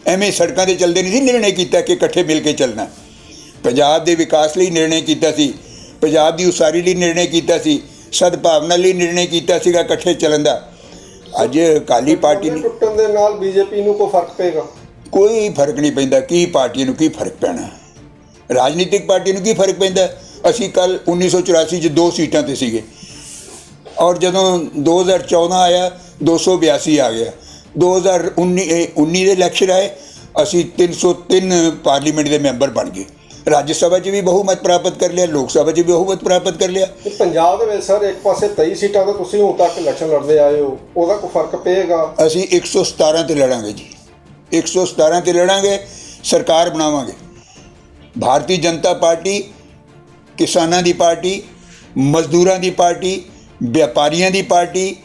ਐਵੇਂ ਸੜਕਾਂ 'ਤੇ ਚੱਲਦੇ ਨਹੀਂ ਸੀ ਨਿਰਣੇ ਕੀਤਾ ਕਿ ਇਕੱਠੇ ਮਿਲ ਕੇ ਚੱਲਣਾ। ਪੰਜਾਬ ਦੇ ਵਿਕਾਸ ਲਈ ਨਿਰਣੇ ਕੀਤਾ ਸੀ, ਪੰਜਾਬ ਦੀ ਉਸਾਰੀ ਲਈ ਨਿਰਣੇ ਕੀਤਾ ਸੀ, ਸਦਭਾਵਨਾ ਲਈ ਨਿਰਣੇ ਕੀਤਾ ਸੀਗਾ ਇਕੱਠੇ ਚੱਲਣ ਦਾ। ਅੱਜ ਅਕਾਲੀ ਪਾਰਟੀ ਨੇ
ਟੁੱਟਣ ਦੇ ਨਾਲ BJP ਨੂੰ ਕੋਈ ਫਰਕ ਪਏਗਾ?
ਕੋਈ ਫਰਕ ਨਹੀਂ ਪੈਂਦਾ। ਕੀ ਪਾਰਟੀ ਨੂੰ ਕੀ ਫਰਕ ਪੈਣਾ? ਰਾਜਨੀਤਿਕ ਪਾਰਟੀ ਨੂੰ ਕੀ ਫਰਕ ਪੈਂਦਾ? ਅਸੀਂ ਕੱਲ੍ਹ 1984 'ਚ 2 ਸੀਟਾਂ 'ਤੇ ਸੀਗੇ ਔਰ ਜਦੋਂ 2014 ਆਇਆ 282 ਆ ਗਿਆ। 2019 ਦੇ ਇਲੈਕਸ਼ਨ ਆਏ, ਅਸੀਂ 303 ਪਾਰਲੀਮੈਂਟ ਦੇ ਮੈਂਬਰ ਬਣ ਗਏ। ਰਾਜ ਸਭਾ 'ਚ ਵੀ ਬਹੁਮਤ ਪ੍ਰਾਪਤ ਕਰ ਲਿਆ, ਲੋਕ ਸਭਾ 'ਚ ਵੀ ਬਹੁਮਤ ਪ੍ਰਾਪਤ ਕਰ ਲਿਆ।
ਪੰਜਾਬ ਦੇ ਵਿੱਚ ਸਰ ਇੱਕ ਪਾਸੇ 23 ਸੀਟਾਂ ਤੋਂ ਤੁਸੀਂ ਹੁਣ ਤੱਕ ਇਲੈਕਸ਼ਨ ਲੜਦੇ ਆਏ ਹੋ, ਉਹਦਾ ਕੋਈ ਫਰਕ ਪਏਗਾ?
ਅਸੀਂ 117 ਤੇ ਲੜਾਂਗੇ ਜੀ, 117 ਤੇ ਲੜਾਂਗੇ, ਸਰਕਾਰ ਬਣਾਵਾਂਗੇ। ਭਾਰਤੀ ਜਨਤਾ ਪਾਰਟੀ ਕਿਸਾਨਾਂ ਦੀ ਪਾਰਟੀ, ਮਜ਼ਦੂਰਾਂ ਦੀ ਪਾਰਟੀ, ਵਪਾਰੀਆਂ ਦੀ ਪਾਰਟੀ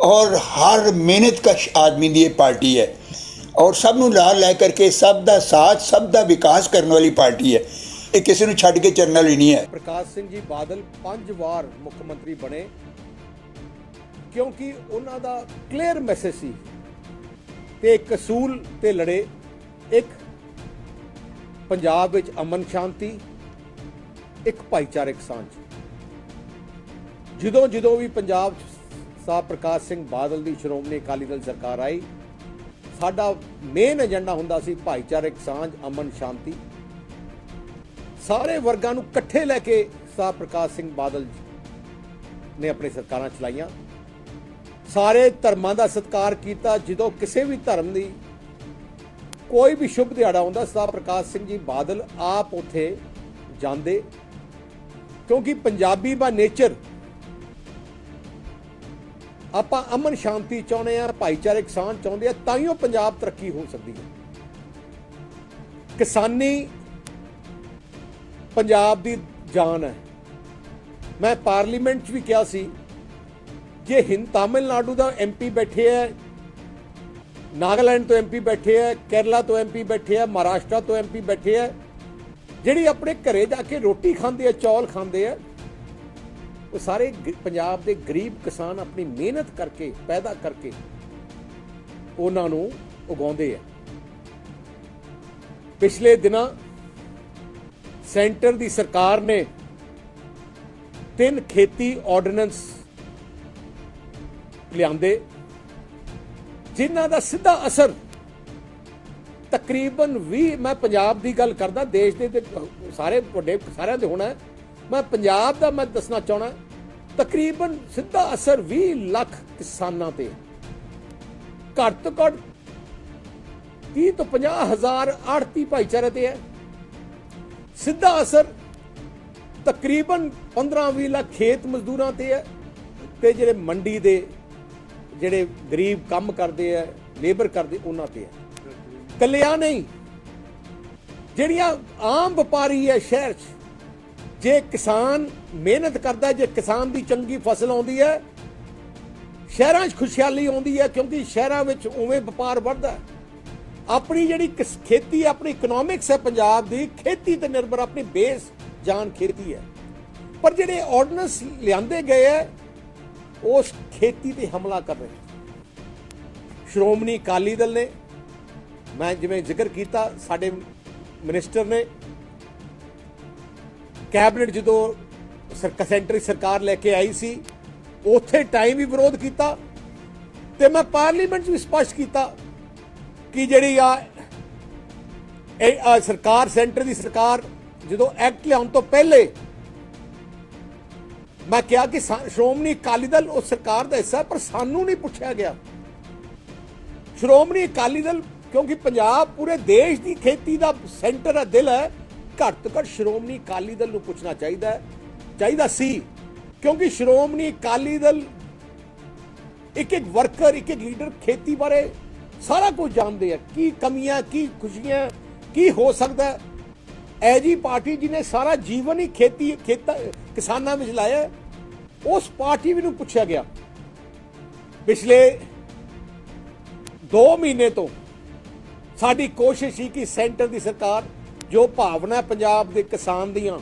ਔਰ ਹਰ ਮਿਹਨਤਕਸ਼ ਆਦਮੀ ਦੀ ਇਹ ਪਾਰਟੀ ਹੈ ਔਰ ਸਭ ਨੂੰ ਨਾਲ ਲੈ ਕਰਕੇ ਸਭ ਦਾ ਸਾਥ, ਸਭ ਦਾ ਵਿਕਾਸ ਕਰਨ ਵਾਲੀ ਪਾਰਟੀ ਹੈ। ਇਹ ਕਿਸੇ ਨੂੰ ਛੱਡ ਕੇ ਚੱਲਣ ਵਾਲੀ ਨਹੀਂ ਹੈ।
ਪ੍ਰਕਾਸ਼ ਸਿੰਘ ਜੀ ਬਾਦਲ 5 ਵਾਰ ਮੁੱਖ ਮੰਤਰੀ ਬਣੇ ਕਿਉਂਕਿ ਉਹਨਾਂ ਦਾ ਕਲੀਅਰ ਮੈਸੇਜ ਸੀ ਤੇ ਇੱਕ ਅਸੂਲ ਤੇ ਲੜੇ। ਇੱਕ ਪੰਜਾਬ ਵਿੱਚ ਅਮਨ ਸ਼ਾਂਤੀ, ਇੱਕ ਭਾਈਚਾਰਕ ਸਾਂਝ। ਜਦੋਂ ਵੀ ਪੰਜਾਬ ਸਾਹਿਬ ਪ੍ਰਕਾਸ਼ ਸਿੰਘ ਬਾਦਲ ਦੀ ਸ਼੍ਰੋਮਣੀ ਅਕਾਲੀ ਦਲ ਸਰਕਾਰ ਆਈ, ਸਾਡਾ ਮੇਨ ਏਜੰਡਾ ਹੁੰਦਾ ਸੀ ਭਾਈਚਾਰਕ ਸਾਂਝ, ਅਮਨ ਸ਼ਾਂਤੀ। ਸਾਰੇ ਵਰਗਾਂ ਨੂੰ ਇਕੱਠੇ ਲੈ ਕੇ ਸਾਹਿਬ ਪ੍ਰਕਾਸ਼ ਸਿੰਘ ਬਾਦਲ ਨੇ ਆਪਣੀ ਸਰਕਾਰਾਂ ਚਲਾਈਆਂ। ਸਾਰੇ ਧਰਮਾਂ ਦਾ ਸਤਿਕਾਰ ਕੀਤਾ। ਜਦੋਂ ਕਿਸੇ ਵੀ ਧਰਮ ਦੀ ਕੋਈ ਵੀ ਸ਼ੁਭ ਦਿਹਾੜਾ ਹੁੰਦਾ, ਸਾਹਿਬ ਪ੍ਰਕਾਸ਼ ਸਿੰਘ ਜੀ ਬਾਦਲ ਆਪ ਉੱਥੇ ਜਾਂਦੇ ਕਿਉਂਕਿ ਪੰਜਾਬੀ ਬਾ ਨੇਚਰ ਆਪਾਂ ਅਮਨ ਸ਼ਾਂਤੀ ਚਾਹੁੰਦੇ ਆ, ਭਾਈਚਾਰਕ ਸਾਂਝ ਚਾਹੁੰਦੇ ਆ, ਤਾਂ ਹੀ ਉਹ ਪੰਜਾਬ ਤਰੱਕੀ ਹੋ ਸਕਦੀ ਹੈ। ਕਿਸਾਨੀ ਪੰਜਾਬ ਦੀ ਜਾਨ ਹੈ। ਮੈਂ ਪਾਰਲੀਮੈਂਟ 'ਚ ਵੀ ਕਿਹਾ ਸੀ, ਜੇ ਤਾਮਿਲਨਾਡੂ ਦਾ MP ਬੈਠੇ ਹੈ, ਨਾਗਾਲੈਂਡ ਤੋਂ MP ਬੈਠੇ ਹੈ, ਕੇਰਲਾ ਤੋਂ MP ਬੈਠੇ ਹੈ, ਮਹਾਰਾਸ਼ਟਰ ਤੋਂ MP ਬੈਠੇ ਹੈ, ਜਿਹੜੀ ਆਪਣੇ ਘਰੇ ਜਾ ਕੇ ਰੋਟੀ ਖਾਂਦੇ ਆ, ਚੌਲ ਖਾਂਦੇ ਆ, ਉਹ ਸਾਰੇ ਪੰਜਾਬ ਦੇ ਗਰੀਬ ਕਿਸਾਨ ਆਪਣੀ ਮਿਹਨਤ ਕਰਕੇ ਪੈਦਾ ਕਰਕੇ ਉਹਨਾਂ ਨੂੰ ਉਗਾਉਂਦੇ ਆ। ਪਿਛਲੇ ਦਿਨਾਂ ਸੈਂਟਰ ਦੀ ਸਰਕਾਰ ਨੇ 3 ਖੇਤੀ ਆਰਡੀਨੈਂਸ ਲਿਆਂਦੇ, ਜਿਨ੍ਹਾਂ ਦਾ ਸਿੱਧਾ ਅਸਰ ਤਕਰੀਬਨ 20, ਮੈਂ ਪੰਜਾਬ ਦੀ ਗੱਲ ਕਰਦਾ, ਦੇਸ਼ ਦੇ ਸਾਰੇ ਵੱਡੇ ਸਾਰਿਆਂ ਦੇ ਹੋਣਾ, ਮੈਂ ਪੰਜਾਬ ਦਾ ਮੈਂ ਦੱਸਣਾ ਚਾਹਣਾ, ਤਕਰੀਬਨ ਸਿੱਧਾ ਅਸਰ 20 ਲੱਖ ਕਿਸਾਨਾਂ ਤੇ, ਘੱਟ ਤੋਂ ਘੱਟ 30 ਤੋਂ 50 ਹਜ਼ਾਰ ਆੜਤੀ ਭਾਈਚਾਰੇ ਤੇ ਹੈ। ਸਿੱਧਾ ਅਸਰ ਤਕਰੀਬਨ 15-20 ਲੱਖ ਖੇਤ ਮਜ਼ਦੂਰਾਂ ਤੇ ਹੈ, ਤੇ ਜਿਹੜੇ ਮੰਡੀ ਦੇ ਜਿਹੜੇ ਗਰੀਬ ਕੰਮ ਕਰਦੇ ਆ, ਲੇਬਰ ਕਰਦੇ, ਉਹਨਾਂ ਤੇ ਹੈ। ਕੱਲਿਆ ਨਹੀਂ, ਜਿਹੜੀਆਂ ਆਮ ਵਪਾਰੀ ਹੈ ਸ਼ਹਿਰ 'ਚ, ਜੇ ਕਿਸਾਨ ਮਿਹਨਤ ਕਰਦਾ, ਜੇ ਕਿਸਾਨ ਦੀ ਚੰਗੀ ਫਸਲ ਆਉਂਦੀ ਹੈ, ਸ਼ਹਿਰਾਂ 'ਚ ਖੁਸ਼ਹਾਲੀ ਆਉਂਦੀ ਹੈ, ਕਿਉਂਕਿ ਸ਼ਹਿਰਾਂ ਵਿੱਚ ਉਵੇਂ ਵਪਾਰ ਵੱਧਦਾ। ਆਪਣੀ ਜਿਹੜੀ ਖੇਤੀ, ਆਪਣੀ ਇਕਨੋਮਿਕਸ ਹੈ ਪੰਜਾਬ ਦੀ, ਖੇਤੀ ਤੇ ਨਿਰਭਰ, ਆਪਣੀ ਬੇਸ ਜਾਨ ਖੇਤੀ ਹੈ। ਪਰ ਜਿਹੜੇ ਆਰਡੀਨੈਂਸ ਲਿਆਂਦੇ ਗਏ ਹੈ, ਉਸ ਖੇਤੀ ਤੇ ਹਮਲਾ ਕਰ ਰਹੇ। ਸ਼੍ਰੋਮਣੀ ਅਕਾਲੀ ਦਲ ਨੇ, ਮੈਂ ਜਿਵੇਂ ਜ਼ਿਕਰ ਕੀਤਾ, ਸਾਡੇ ਮਿਨਿਸਟਰ ਨੇ ਕੈਬਨਿਟ ਜਦੋਂ ਸੈਂਟਰੀ ਸਰਕਾਰ ਲੈ ਕੇ ਆਈ ਸੀ, ਉੱਥੇ ਟਾਈਮ ਵੀ ਵਿਰੋਧ ਕੀਤਾ, ਤੇ ਮੈਂ ਪਾਰਲੀਮੈਂਟ 'ਚ ਵੀ ਸਪਸ਼ਟ ਕੀਤਾ ਕਿ ਜਿਹੜੀ ਸਰਕਾਰ, ਸੈਂਟਰ ਦੀ ਸਰਕਾਰ, ਜਦੋਂ ਐਕਟ ਲਿਆਉਣ ਤੋਂ ਪਹਿਲੇ ਮੈਂ ਕਿਹਾ ਕਿ ਸ਼੍ਰੋਮਣੀ ਅਕਾਲੀ ਦਲ ਉਸ ਸਰਕਾਰ ਦਾ ਹਿੱਸਾ, ਪਰ ਸਾਨੂੰ ਨਹੀਂ ਪੁੱਛਿਆ ਗਿਆ। ਸ਼੍ਰੋਮਣੀ ਅਕਾਲੀ ਦਲ, ਕਿਉਂਕਿ ਪੰਜਾਬ ਪੂਰੇ ਦੇਸ਼ ਦੀ ਖੇਤੀ ਦਾ ਸੈਂਟਰ ਹੈ, ਦਿਲ ਹੈ, ਘੱਟ ਤੋਂ ਘੱਟ ਸ਼੍ਰੋਮਣੀ ਅਕਾਲੀ ਦਲ ਨੂੰ ਪੁੱਛਣਾ ਚਾਹੀਦਾ ਸੀ, ਕਿਉਂਕਿ ਸ਼੍ਰੋਮਣੀ ਅਕਾਲੀ ਦਲ ਇੱਕ ਵਰਕਰ, ਇੱਕ ਲੀਡਰ ਖੇਤੀ ਬਾਰੇ ਸਾਰਾ ਕੁਝ ਜਾਣਦੇ ਆ, ਕੀ ਕਮੀਆਂ, ਕੀ ਖੁਸ਼ੀਆਂ, ਕੀ ਹੋ ਸਕਦਾ। ਐਜੀ ਪਾਰਟੀ ਜਿਹਨੇ ਸਾਰਾ ਜੀਵਨ ਹੀ ਕਿਸਾਨਾਂ ਵਿੱਚ ਲਾਇਆ, ਉਸ ਪਾਰਟੀ ਵੀ ਨੂੰ ਪੁੱਛਿਆ ਗਿਆ। ਪਿਛਲੇ 2 ਮਹੀਨੇ ਤੋਂ ਸਾਡੀ ਕੋਸ਼ਿਸ਼ ਸੀ ਕਿ ਸੈਂਟਰ ਦੀ ਸਰਕਾਰ, ਜੋ ਭਾਵਨਾ ਪੰਜਾਬ ਦੇ ਕਿਸਾਨ ਦੀਆਂ,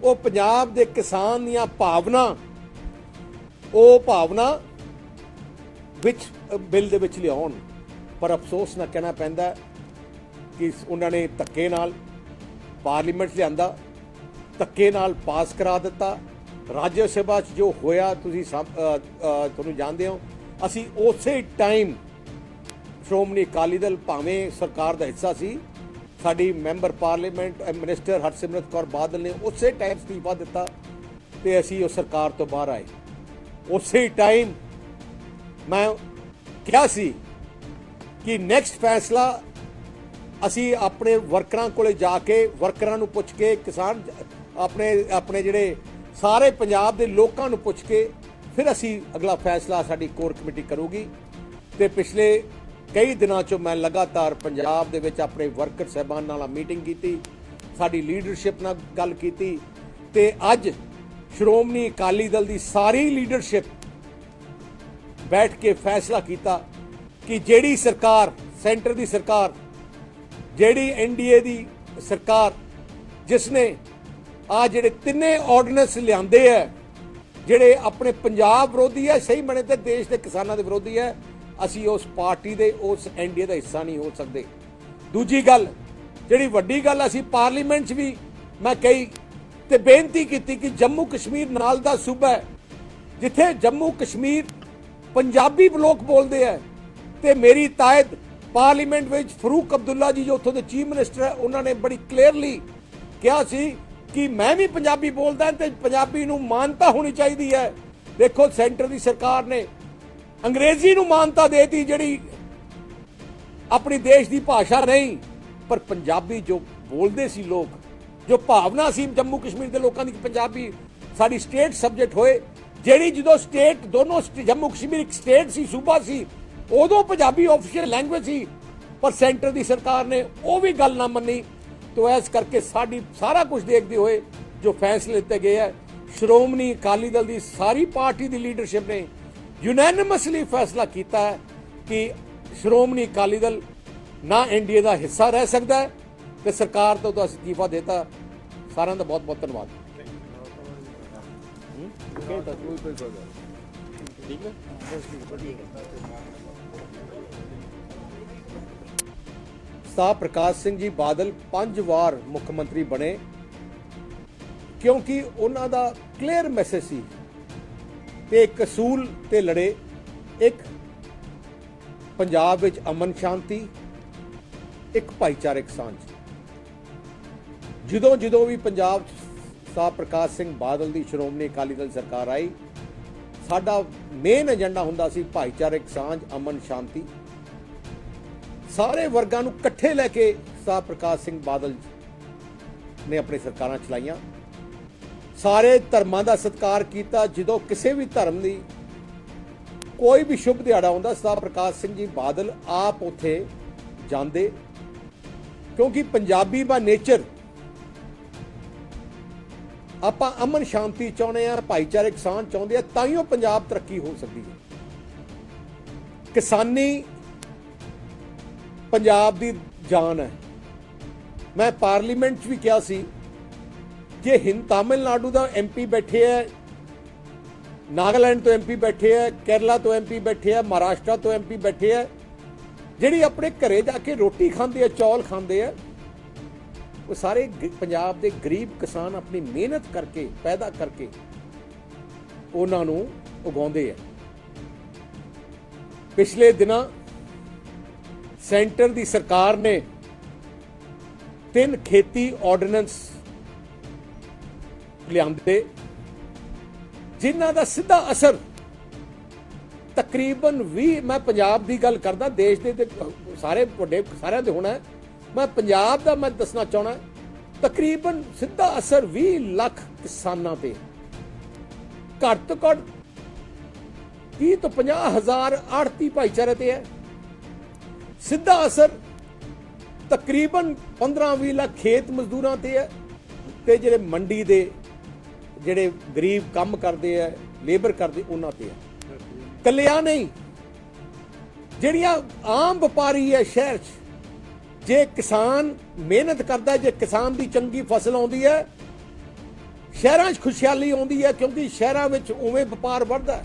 ਉਹ ਪੰਜਾਬ ਦੇ ਕਿਸਾਨ ਦੀਆਂ ਭਾਵਨਾ, ਉਹ ਭਾਵਨਾ ਵਿੱਚ ਬਿੱਲ ਦੇ ਵਿੱਚ ਲਿਆਉਣ, ਪਰ ਅਫਸੋਸ ਨਾਲ ਕਹਿਣਾ ਪੈਂਦਾ ਕਿ ਉਹਨਾਂ ਨੇ ਧੱਕੇ ਨਾਲ ਪਾਰਲੀਮੈਂਟ ਲਿਆਂਦਾ, ਧੱਕੇ ਨਾਲ ਪਾਸ ਕਰਾ ਦਿੱਤਾ। ਰਾਜ ਸਭਾ 'ਚ ਜੋ ਹੋਇਆ ਤੁਸੀਂ ਤੁਹਾਨੂੰ ਜਾਣਦੇ ਹੋ। ਅਸੀਂ ਉਸੇ ਟਾਈਮ ਸ਼੍ਰੋਮਣੀ ਅਕਾਲੀ ਦਲ, ਭਾਵੇਂ ਸਰਕਾਰ ਦਾ ਹਿੱਸਾ ਸੀ, ਸਾਡੀ member parliament minister Harsimrat Kaur Badal ਨੇ ਉਸੇ ਟਾਈਮ ਅਸਤੀਫਾ ਦਿੱਤਾ ਤੇ ਅਸੀਂ ਉਸ ਸਰਕਾਰ ਤੋਂ ਬਾਹਰ ਆਏ। ਉਸੇ ਟਾਈਮ ਮੈਂ ਕਿਹਾ ਸੀ ਕਿ ਨੈਕਸਟ ਫੈਸਲਾ ਅਸੀਂ ਆਪਣੇ ਵਰਕਰਾਂ ਕੋਲੇ ਜਾ ਕੇ, ਵਰਕਰਾਂ ਨੂੰ ਪੁੱਛ ਕੇ, ਕਿਸਾਨ ਆਪਣੇ ਜਿਹੜੇ ਸਾਰੇ ਪੰਜਾਬ ਦੇ ਲੋਕਾਂ ਨੂੰ ਪੁੱਛ ਕੇ, ਫਿਰ ਅਸੀਂ ਅਗਲਾ ਫੈਸਲਾ ਸਾਡੀ ਕੋਰ ਕਮੇਟੀ ਕਰੂਗੀ। ਤੇ ਪਿਛਲੇ ਕਈ ਦਿਨਾਂ 'ਚੋਂ ਮੈਂ ਲਗਾਤਾਰ ਪੰਜਾਬ ਦੇ ਵਿੱਚ ਆਪਣੇ ਵਰਕਰ ਸਾਹਿਬਾਨ ਨਾਲ ਮੀਟਿੰਗ ਕੀਤੀ, ਸਾਡੀ ਲੀਡਰਸ਼ਿਪ ਨਾਲ ਗੱਲ ਕੀਤੀ, ਤੇ ਅੱਜ ਸ਼੍ਰੋਮਣੀ ਅਕਾਲੀ ਦਲ ਦੀ ਸਾਰੀ ਲੀਡਰਸ਼ਿਪ ਬੈਠ ਕੇ ਫੈਸਲਾ ਕੀਤਾ ਕਿ ਜਿਹੜੀ ਸਰਕਾਰ, ਸੈਂਟਰ ਦੀ ਸਰਕਾਰ, ਜਿਹੜੀ NDA ਦੀ ਸਰਕਾਰ, ਜਿਸ ਨੇ ਆ ਜਿਹੜੇ 3 ਆਰਡੀਨੈਂਸ ਲਿਆਂਦੇ ਹੈ, ਜਿਹੜੇ ਆਪਣੇ ਪੰਜਾਬ ਵਿਰੋਧੀ ਹੈ, ਸਹੀ ਬਣੇ ਤੇ ਦੇਸ਼ ਦੇ ਕਿਸਾਨਾਂ ਦੇ ਵਿਰੋਧੀ ਹੈ, ਅਸੀਂ ਉਸ ਪਾਰਟੀ ਦੇ, ਉਸ NDA ਦਾ ਹਿੱਸਾ ਨਹੀਂ ਹੋ ਸਕਦੇ। ਦੂਜੀ ਗੱਲ, ਜਿਹੜੀ ਵੱਡੀ ਗੱਲ, ਅਸੀਂ ਪਾਰਲੀਮੈਂਟ 'ਚ ਵੀ ਮੈਂ ਕਹੀ ਤੇ ਬੇਨਤੀ ਕੀਤੀ ਕਿ ਜੰਮੂ ਕਸ਼ਮੀਰ ਨਾਲ ਦਾ ਸੂਬਾ ਹੈ, ਜਿੱਥੇ ਜੰਮੂ ਕਸ਼ਮੀਰ ਪੰਜਾਬੀ ਲੋਕ ਬੋਲਦੇ ਹੈ, ਤੇ ਮੇਰੀ ਤਾਇਦ ਪਾਰਲੀਮੈਂਟ ਵਿੱਚ ਫਰੂਕ ਅਬਦੁੱਲਾ ਜੀ, ਜੋ ਉੱਥੋਂ ਦੇ ਚੀਫ ਮਿਨਿਸਟਰ ਹੈ, ਉਹਨਾਂ ਨੇ ਬੜੀ ਕਲੀਅਰਲੀ ਕਿਹਾ ਸੀ ਕਿ ਮੈਂ ਵੀ ਪੰਜਾਬੀ ਬੋਲਦਾ ਤੇ ਪੰਜਾਬੀ ਨੂੰ ਮਾਨਤਾ ਹੋਣੀ ਚਾਹੀਦੀ ਹੈ। ਦੇਖੋ, ਸੈਂਟਰ ਦੀ ਸਰਕਾਰ ਨੇ ਅੰਗਰੇਜ਼ੀ ਨੂੰ ਮਾਨਤਾ ਦੇਤੀ, ਜਿਹੜੀ ਆਪਣੀ ਦੇਸ਼ ਦੀ ਭਾਸ਼ਾ ਨਹੀਂ, ਪਰ ਪੰਜਾਬੀ ਜੋ ਬੋਲਦੇ ਸੀ ਲੋਕ, ਜੋ ਭਾਵਨਾ ਸੀ ਜੰਮੂ ਕਸ਼ਮੀਰ ਦੇ ਲੋਕਾਂ ਦੀ, ਪੰਜਾਬੀ ਸਾਡੀ ਸਟੇਟ ਸਬਜੈਕਟ ਹੋਏ, ਜਿਹੜੀ ਜਦੋਂ ਸਟੇਟ, ਦੋਨੋਂ ਜੰਮੂ ਕਸ਼ਮੀਰ ਇੱਕ ਸਟੇਟ ਸੀ, ਸੂਬਾ ਸੀ, ਉਦੋਂ ਪੰਜਾਬੀ ਆਫੀਸ਼ੀਅਲ ਲੈਂਗੁਏਜ ਸੀ, ਪਰ ਸੈਂਟਰ ਦੀ ਸਰਕਾਰ ਨੇ ਉਹ ਵੀ ਗੱਲ ਨਾ ਮੰਨੀ। तो ਇਸ ਕਰਕੇ ਸਾਡੀ ਸਾਰਾ ਕੁਝ ਦੇਖਦੇ ਹੋਏ ਜੋ ਫੈਸਲੇ ਲਿੱਤੇ ਗਏ ਹੈ, ਸ਼੍ਰੋਮਣੀ ਅਕਾਲੀ ਦਲ ਦੀ ਸਾਰੀ ਪਾਰਟੀ ਦੀ ਲੀਡਰਸ਼ਿਪ ਨੇ ਯੂਨੈਨਿਮਸਲੀ ਫੈਸਲਾ ਕੀਤਾ ਹੈ ਕਿ ਸ਼੍ਰੋਮਣੀ ਅਕਾਲੀ ਦਲ ਨਾ ਐਨਡੀਏ ਦਾ ਹਿੱਸਾ ਰਹਿ ਸਕਦਾ ਹੈ ਤੇ ਸਰਕਾਰ ਤੋਂ ਤਾਂ ਅਸਤੀਫਾ ਦੇਤਾ। ਸਾਰਿਆਂ ਦਾ ਬਹੁਤ ਬਹੁਤ ਧੰਨਵਾਦ। ਠੀਕ ਹੈ। ਸਰਦਾਰ ਪ੍ਰਕਾਸ਼ ਸਿੰਘ ਜੀ ਬਾਦਲ 5 ਵਾਰ ਮੁੱਖ ਮੰਤਰੀ ਬਣੇ ਕਿਉਂਕਿ ਉਹਨਾਂ ਦਾ ਕਲੀਅਰ ਮੈਸੇਜ ਸੀ ਤੇ ਇੱਕ ਅਸੂਲ ਤੇ ਲੜੇ, ਇੱਕ ਪੰਜਾਬ ਵਿੱਚ ਅਮਨ ਸ਼ਾਂਤੀ, ਇੱਕ ਭਾਈਚਾਰਕ ਸਾਂਝ। ਜਦੋਂ ਵੀ ਪੰਜਾਬ 'ਚ ਸਰਦਾਰ ਪ੍ਰਕਾਸ਼ ਸਿੰਘ ਬਾਦਲ ਦੀ ਸ਼੍ਰੋਮਣੀ ਅਕਾਲੀ ਦਲ ਸਰਕਾਰ ਆਈ, ਸਾਡਾ ਮੇਨ ਏਜੰਡਾ ਹੁੰਦਾ ਸੀ ਭਾਈਚਾਰਕ ਸਾਂਝ, ਅਮਨ ਸ਼ਾਂਤੀ। ਸਾਰੇ ਵਰਗਾਂ ਨੂੰ ਇਕੱਠੇ ਲੈ ਕੇ ਸਰਦਾਰ ਪ੍ਰਕਾਸ਼ ਸਿੰਘ ਬਾਦਲ ਨੇ ਆਪਣੀ ਸਰਕਾਰਾਂ ਚਲਾਈਆਂ। ਸਾਰੇ ਧਰਮਾਂ ਦਾ ਸਤਿਕਾਰ ਕੀਤਾ। ਜਦੋਂ ਕਿਸੇ ਵੀ ਧਰਮ ਦੀ ਕੋਈ ਵੀ ਸ਼ੁਭ ਦਿਹਾੜਾ ਹੁੰਦਾ, ਸਰਦਾਰ ਪ੍ਰਕਾਸ਼ ਸਿੰਘ ਜੀ ਬਾਦਲ ਆਪ ਉੱਥੇ ਜਾਂਦੇ, ਕਿਉਂਕਿ ਪੰਜਾਬੀ ਦਾ ਨੇਚਰ ਆਪਾਂ ਅਮਨ ਸ਼ਾਂਤੀ ਚਾਹੁੰਦੇ ਆ, ਭਾਈਚਾਰਕ ਸਾਂਝ ਚਾਹੁੰਦੇ ਆ, ਤਾਂ ਹੀ ਉਹ ਪੰਜਾਬ ਤਰੱਕੀ ਹੋ ਸਕਦੀ ਹੈ। ਕਿਸਾਨੀ ਪੰਜਾਬ ਦੀ ਜਾਨ ਹੈ। ਮੈਂ ਪਾਰਲੀਮੈਂਟ 'ਚ ਵੀ ਕਿਹਾ ਸੀ ਕਿ ਤਾਮਿਲਨਾਡੂ ਦਾ ਐਮਪੀ ਬੈਠੇ ਹੈ, ਨਾਗਾਲੈਂਡ ਤੋਂ ਐਮਪੀ ਬੈਠੇ ਹੈ, ਕੇਰਲਾ ਤੋਂ ਐਮਪੀ ਬੈਠੇ ਹੈ, ਮਹਾਰਾਸ਼ਟਰ ਤੋਂ ਐਮਪੀ ਬੈਠੇ ਹੈ, ਜਿਹੜੀ ਆਪਣੇ ਘਰੇ ਜਾ ਕੇ ਰੋਟੀ ਖਾਂਦੇ ਆ, ਚੌਲ ਖਾਂਦੇ ਆ, ਉਹ ਸਾਰੇ ਪੰਜਾਬ ਦੇ ਗਰੀਬ ਕਿਸਾਨ ਆਪਣੀ ਮਿਹਨਤ ਕਰਕੇ ਪੈਦਾ ਕਰਕੇ ਉਹਨਾਂ ਨੂੰ ਉਗਾਉਂਦੇ ਆ। ਪਿਛਲੇ ਦਿਨਾਂ ਸੈਂਟਰ ਦੀ ਸਰਕਾਰ ਨੇ 3 ਖੇਤੀ ਆਰਡੀਨੈਂਸ ਲਿਆਂਦੇ, ਜਿਨ੍ਹਾਂ ਦਾ ਸਿੱਧਾ ਅਸਰ ਤਕਰੀਬਨ 20, ਮੈਂ ਪੰਜਾਬ ਦੀ ਗੱਲ ਕਰਦਾ, ਦੇਸ਼ ਦੇ ਤੇ ਸਾਰੇ ਵੱਡੇ ਸਾਰਿਆਂ ਦੇ ਹੋਣਾ, ਮੈਂ ਪੰਜਾਬ ਦਾ ਮੈਂ ਦੱਸਣਾ ਚਾਹਣਾ, ਤਕਰੀਬਨ ਸਿੱਧਾ ਅਸਰ 20 ਲੱਖ ਕਿਸਾਨਾਂ ਤੇ, ਘੱਟ ਤੋਂ ਘੱਟ 30 ਤੋਂ 50 ਹਜ਼ਾਰ ਆੜਤੀ ਭਾਈਚਾਰੇ ਤੇ ਹੈ। ਸਿੱਧਾ ਅਸਰ ਤਕਰੀਬਨ 15-20 ਲੱਖ ਖੇਤ ਮਜ਼ਦੂਰਾਂ ਤੇ ਹੈ, ਤੇ ਜਿਹੜੇ ਮੰਡੀ ਦੇ ਜਿਹੜੇ ਗਰੀਬ ਕੰਮ ਕਰਦੇ ਆ, ਲੇਬਰ ਕਰਦੇ, ਉਹਨਾਂ ਤੇ ਹੈ। ਕੱਲਿਆ ਨਹੀਂ, ਜਿਹੜੀਆਂ ਆਮ ਵਪਾਰੀ ਹੈ ਸ਼ਹਿਰ 'ਚ, ਜੇ ਕਿਸਾਨ ਮਿਹਨਤ ਕਰਦਾ, ਜੇ ਕਿਸਾਨ ਦੀ ਚੰਗੀ ਫਸਲ ਆਉਂਦੀ ਹੈ, ਸ਼ਹਿਰਾਂ 'ਚ ਖੁਸ਼ਹਾਲੀ ਆਉਂਦੀ ਹੈ, ਕਿਉਂਕਿ ਸ਼ਹਿਰਾਂ ਵਿੱਚ ਉਵੇਂ ਵਪਾਰ ਵੱਧਦਾ ਹੈ।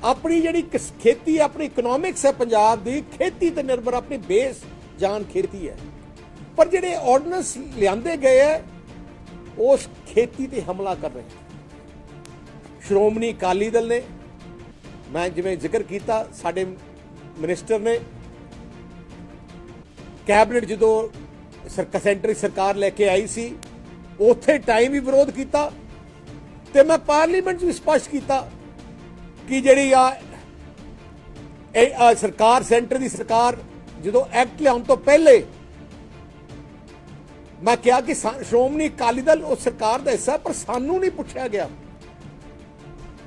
ਆਪਣੀ ਜਿਹੜੀ ਖੇਤੀ, ਆਪਣੀ ਇਕਨੋਮਿਕਸ ਹੈ ਪੰਜਾਬ ਦੀ, ਖੇਤੀ ਤੇ ਨਿਰਭਰ, ਆਪਣੀ ਬੇਸ ਜਾਨ ਖੇਤੀ ਹੈ। ਪਰ ਜਿਹੜੇ ਆਰਡੀਨੈਂਸ ਲਿਆਂਦੇ ਗਏ ਹੈ, ਉਸ ਖੇਤੀ ਤੇ ਹਮਲਾ ਕਰ ਰਹੇ। ਸ਼੍ਰੋਮਣੀ ਅਕਾਲੀ ਦਲ ਨੇ, ਮੈਂ ਜਿਵੇਂ ਜ਼ਿਕਰ ਕੀਤਾ, ਸਾਡੇ ਮਿਨਿਸਟਰ ਨੇ ਕੈਬਨਿਟ ਜਦੋਂ ਸੈਂਟਰੀ ਸਰਕਾਰ ਲੈ ਕੇ ਆਈ ਸੀ, ਉੱਥੇ ਟਾਈਮ ਵੀ ਵਿਰੋਧ ਕੀਤਾ, ਤੇ ਮੈਂ ਪਾਰਲੀਮੈਂਟ 'ਚ ਵੀ ਸਪਸ਼ਟ ਕੀਤਾ ਕਿ ਜਿਹੜੀ ਆ ਸਰਕਾਰ, ਸੈਂਟਰ ਦੀ ਸਰਕਾਰ ਜਦੋਂ ਐਕਟ ਲਿਆਉਣ ਤੋਂ ਪਹਿਲੇ ਮੈਂ ਕਿਹਾ ਕਿ ਸ਼੍ਰੋਮਣੀ ਅਕਾਲੀ ਦਲ ਉਸ ਸਰਕਾਰ ਦਾ ਹਿੱਸਾ, ਪਰ ਸਾਨੂੰ ਨਹੀਂ ਪੁੱਛਿਆ ਗਿਆ।